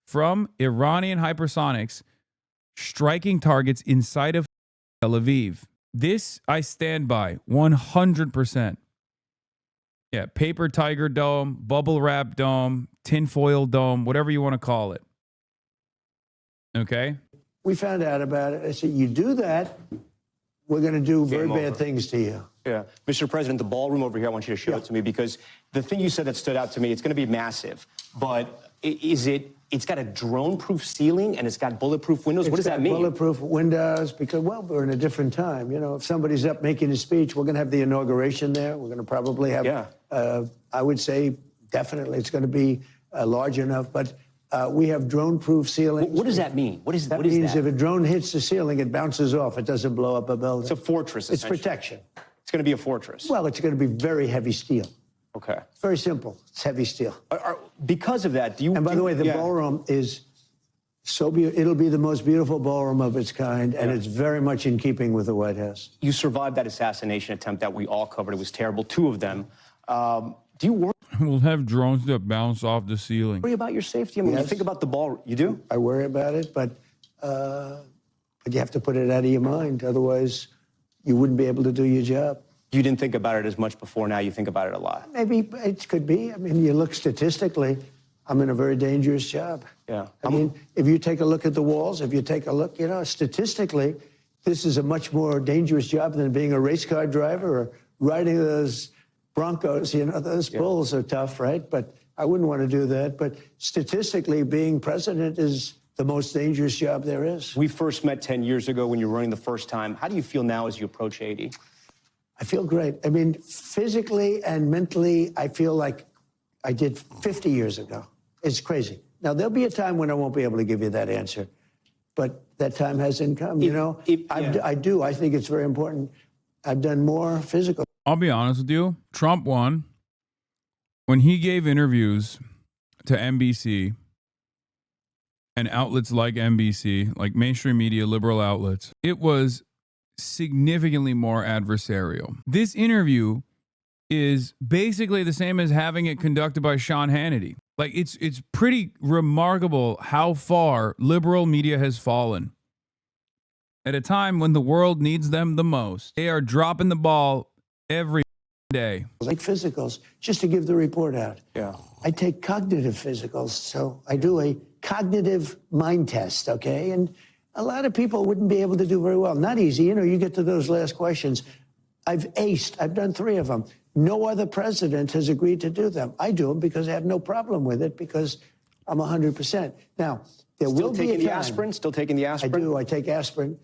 A: from Iranian hypersonics striking targets inside of Tel Aviv. This I stand by 100%. Yeah, paper tiger dome, bubble wrap dome, tinfoil dome, whatever you want to call it. Okay?
C: We found out about it. I said, you do that, we're going to do very bad things to you.
E: Yeah. Mr. President, the ballroom over here, I want you to show it to me, because the thing you said that stood out to me, it's going to be massive, but it's got a drone-proof ceiling and it's got bulletproof windows? What does that mean?
C: Bulletproof windows, because, well, we're in a different time. You know, if somebody's up making a speech, we're going to have the inauguration there. We're going to probably have, I would say, definitely it's going to be large enough, but we have drone-proof ceilings.
E: What does that mean? What is that?
C: That means if a drone hits the ceiling, it bounces off. It doesn't blow up a building.
E: It's a fortress,
C: It's protection.
E: It's going to be a fortress.
C: Well, it's going to be very heavy steel.
E: Okay.
C: It's very simple. It's heavy steel.
E: Because of that, do you...
C: And by the way, the ballroom is so beautiful. It'll be the most beautiful ballroom of its kind, and it's very much in keeping with the White House.
E: You survived that assassination attempt that we all covered. It was terrible, 2 of them. Do you worry
A: We'll have drones that bounce off the ceiling.
E: about your safety? I mean, when you think about the ball, you do?
C: I worry about it, but you have to put it out of your mind. Otherwise, you wouldn't be able to do your job.
E: You didn't think about it as much before. Now you think about it a lot.
C: Maybe it could be. I mean, you look statistically, I'm in a very dangerous job.
E: Yeah.
C: I mean, if you take a look at the walls, if you take a look, you know, statistically, this is a much more dangerous job than being a race car driver or riding those Broncos. You know, those bulls are tough, right? But I wouldn't want to do that. But statistically, being president is the most dangerous job there is.
E: We first met 10 years ago when you were running the first time. How do you feel now as you approach 80?
C: I feel great. I mean, physically and mentally, I feel like I did 50 years ago. It's crazy. Now, there'll be a time when I won't be able to give you that answer, but that time hasn't come, you know? I do. I think it's very important. I've done more physical.
A: I'll be honest with you. Trump won. When he gave interviews to NBC and outlets like NBC, like mainstream media, liberal outlets, it was significantly more adversarial. This interview is basically the same as having it conducted by Sean Hannity. Like, it's pretty remarkable how far liberal media has fallen. At a time when the world needs them the most, they are dropping the ball every day.
C: Like physicals, just to give the report out.
E: Yeah.
C: I take cognitive physicals, so I do a cognitive mind test, okay? And a lot of people wouldn't be able to do very well. Not easy. You know, you get to those last questions. I've aced. I've done 3 of them. No other president has agreed to do them. I do them because I have no problem with it because I'm 100%. Now, there will be a time. Still taking the aspirin?
E: Still taking the aspirin?
C: I do. I take aspirin.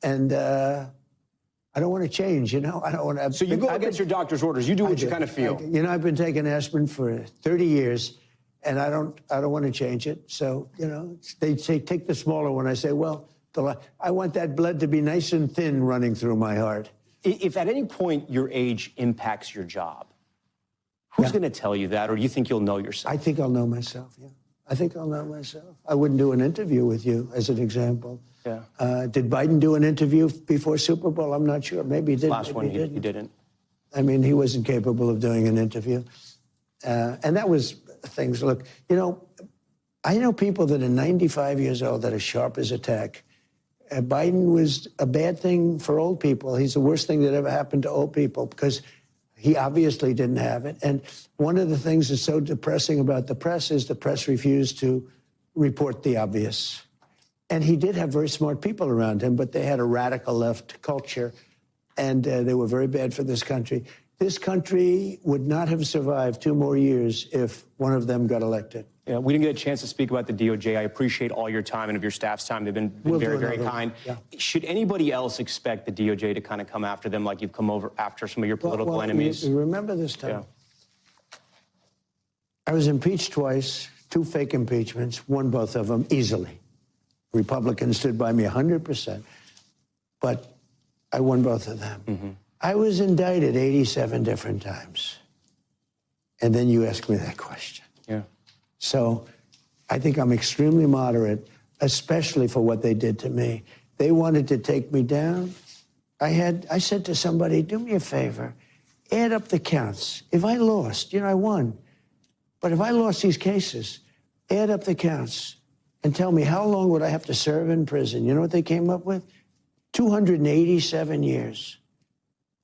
C: And I don't want to change, you know? I don't want to.
E: So you go against your doctor's orders. You do what you kind of feel.
C: You know, I've been taking aspirin for 30 years, and I don't want to change it. So, you know, they say take the smaller one. I say, well, I want that blood to be nice and thin running through my heart.
E: If at any point your age impacts your job, who's going to tell you that, or do you think you'll know yourself?
C: I think I'll know myself, yeah. I think I'll know myself. I wouldn't do an interview with you, as an example. Yeah. Did Biden do an interview before Super Bowl? I'm not sure. Maybe he did.
E: Last one, you didn't.
C: I mean, he wasn't capable of doing an interview. And that was things. Look, you know, I know people that are 95 years old that are sharp as a tack. Biden was a bad thing for old people. He's the worst thing that ever happened to old people because he obviously didn't have it. And one of the things that's so depressing about the press is the press refused to report the obvious. And he did have very smart people around him, but they had a radical left culture, and they were very bad for this country. This country would not have survived 2 more years if one of them got elected.
E: Yeah, we didn't get a chance to speak about the DOJ. I appreciate all your time and of your staff's time. They've been very, very kind. Yeah. Should anybody else expect the DOJ to kind of come after them like you've come over after some of your political enemies?
C: You remember this time?
E: Yeah.
C: I was impeached twice, 2 fake impeachments, won both of them easily. Republicans stood by me 100%, but I won both of them. Mm-hmm. I was indicted 87 different times. And then you ask me that question.
E: Yeah.
C: So I think I'm extremely moderate, especially for what they did to me. They wanted to take me down. I said to somebody, do me a favor, add up the counts. If I lost, you know, I won. But if I lost these cases, add up the counts and tell me how long would I have to serve in prison. You know what they came up with? 287 years.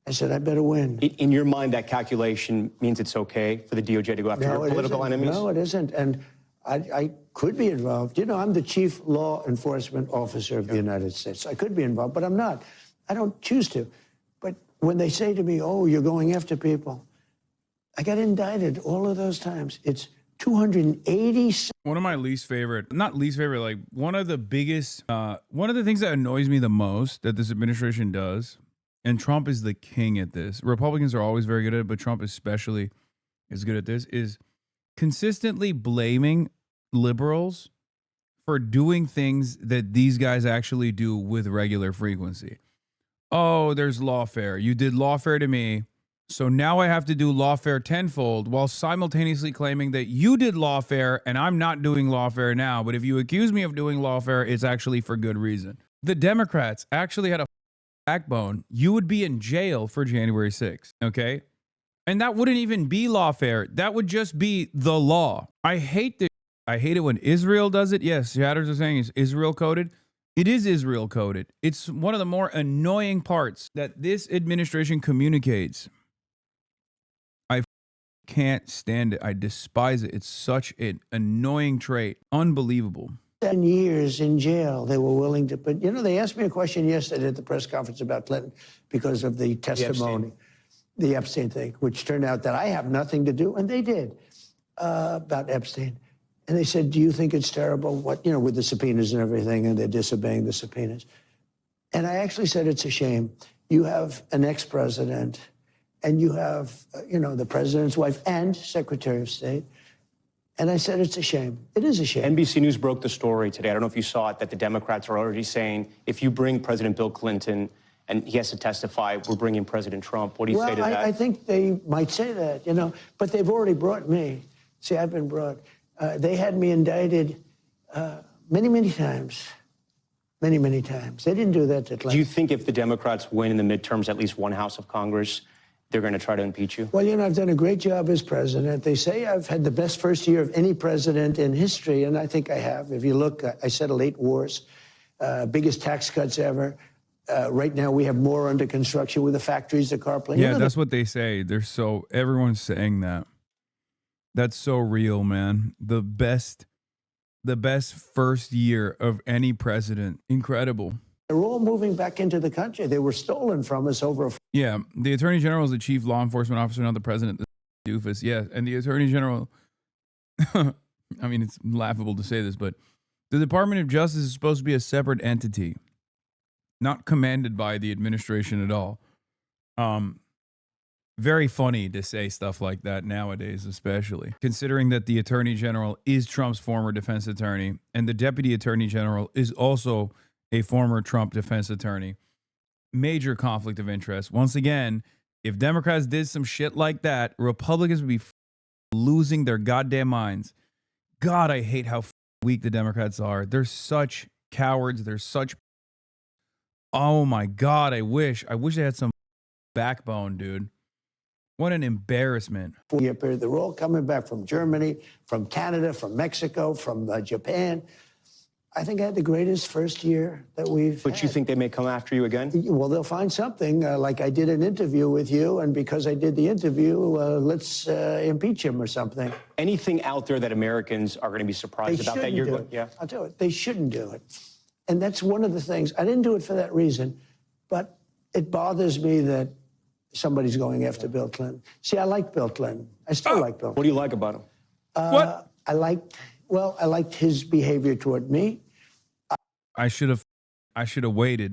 C: I said, I better win.
E: In your mind, that calculation means it's okay for the DOJ to go after your political enemies?
C: No, it isn't. And I could be involved. You know, I'm the chief law enforcement officer of the United States. I could be involved, but I'm not. I don't choose to. But when they say to me, oh, you're going after people, I got indicted all of those times. It's 287.
A: One of my least favorite, not least favorite, like one of the biggest, one of the things that annoys me the most that this administration does, and Trump is the king at this. Republicans are always very good at it, but Trump especially is good at this, is consistently blaming liberals for doing things that these guys actually do with regular frequency. Oh, there's lawfare. You did lawfare to me, so now I have to do lawfare tenfold, while simultaneously claiming that you did lawfare and I'm not doing lawfare now. But if you accuse me of doing lawfare, it's actually for good reason. The Democrats actually had a backbone. You would be in jail for January 6th, okay? And that wouldn't even be lawfare. That would just be the law. I hate this. I hate it when Israel does it. Yes, shatters are saying it's Israel coded. It is Israel coded. It's one of the more annoying parts that this administration communicates. I can't stand it. I despise it. It's such an annoying trait. Unbelievable.
C: 10 years in jail, they were willing to put. You know, they asked me a question yesterday at the press conference about Clinton because of the testimony, the Epstein thing, which turned out that I have nothing to do, and they did, about Epstein. And they said, do you think it's terrible, what, you know, with the subpoenas and everything, and they're disobeying the subpoenas? And I actually said, it's a shame. You have an ex-president, and you have, you know, the president's wife and Secretary of State. And I said, it's a shame. It is a shame.
E: NBC News broke the story today. I don't know if you saw it, that the Democrats are already saying, if you bring President Bill Clinton and he has to testify, we're bringing President Trump. What do you say to that?
C: I think they might say that, you know, but they've already brought me. See, I've been brought. They had me indicted many, many times. Many, many times. They didn't do that to Clinton.
E: Do you think if the Democrats win in the midterms, at least one House of Congress, they're going to try to impeach you?
C: Well, you know, I've done a great job as president. They say I've had the best first year of any president in history, and I think I have. If you look, I settled 8 wars, biggest tax cuts ever. Right now, we have more under construction with the factories, the car plant.
A: Yeah, that's what they say. Everyone's saying that. That's so real, man. The best first year of any president. Incredible.
C: They're all moving back into the country. They were stolen from us over.
A: Yeah, the Attorney General is the chief law enforcement officer, not the president. The doofus, yeah. And the Attorney General, I mean, it's laughable to say this, but the Department of Justice is supposed to be a separate entity, not commanded by the administration at all. Very funny to say stuff like that nowadays, especially considering that the Attorney General is Trump's former defense attorney and the Deputy Attorney General is also a former Trump defense attorney. Major conflict of interest. Once again, if Democrats did some shit like that, Republicans would be losing their goddamn minds. God, I hate how weak the Democrats are. They're such cowards. They're such... Oh my God, I wish they had some backbone, dude. What an embarrassment.
C: 4-year period. They're all coming back from Germany, from Canada, from Mexico, from Japan. I think I had the greatest first year that we've
E: But
C: had.
E: you think they may come after you again?
C: Well, they'll find something. Like I did an interview with you, and because I did the interview, let's impeach him or something.
E: Anything out there that Americans are going to be surprised about that you're going? Yeah.
C: I'll do it. They shouldn't do it. And that's one of the things. I didn't do it for that reason, but it bothers me that somebody's going after Bill Clinton. See, I like Bill Clinton. I still like Bill
E: What do you like about him?
A: What?
C: I liked his behavior toward me.
A: I should have waited.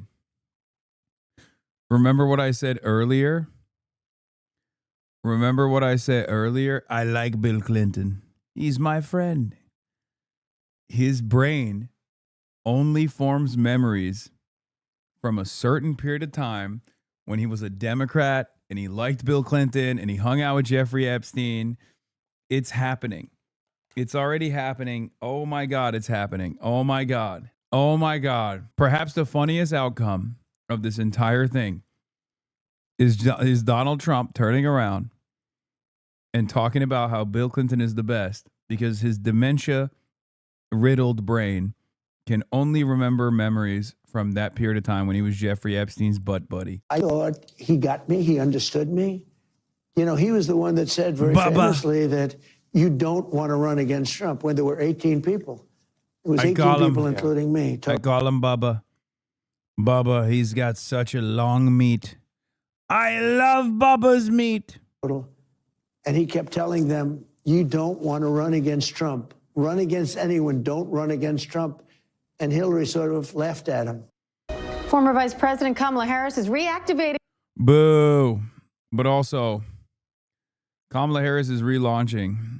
A: Remember what I said earlier? I like Bill Clinton. He's my friend. His brain only forms memories from a certain period of time when he was a Democrat and he liked Bill Clinton and he hung out with Jeffrey Epstein. It's happening. It's already happening. Oh my God, it's happening. Oh my God. Oh my God. Perhaps the funniest outcome of this entire thing is Donald Trump turning around and talking about how Bill Clinton is the best because his dementia-riddled brain can only remember memories from that period of time when he was Jeffrey Epstein's butt buddy.
C: I thought he got me. He understood me. You know, he was the one that said very famously that you don't want to run against Trump when there were 18 people. It was 18 people, including me.
A: I call him Bubba. Bubba, he's got such a long meat. I love Bubba's meat.
C: And he kept telling them, you don't want to run against Trump. Run against anyone. Don't run against Trump. And Hillary sort of laughed at him.
F: Former Vice President Kamala Harris is reactivating.
A: Boo. But also, Kamala Harris is relaunching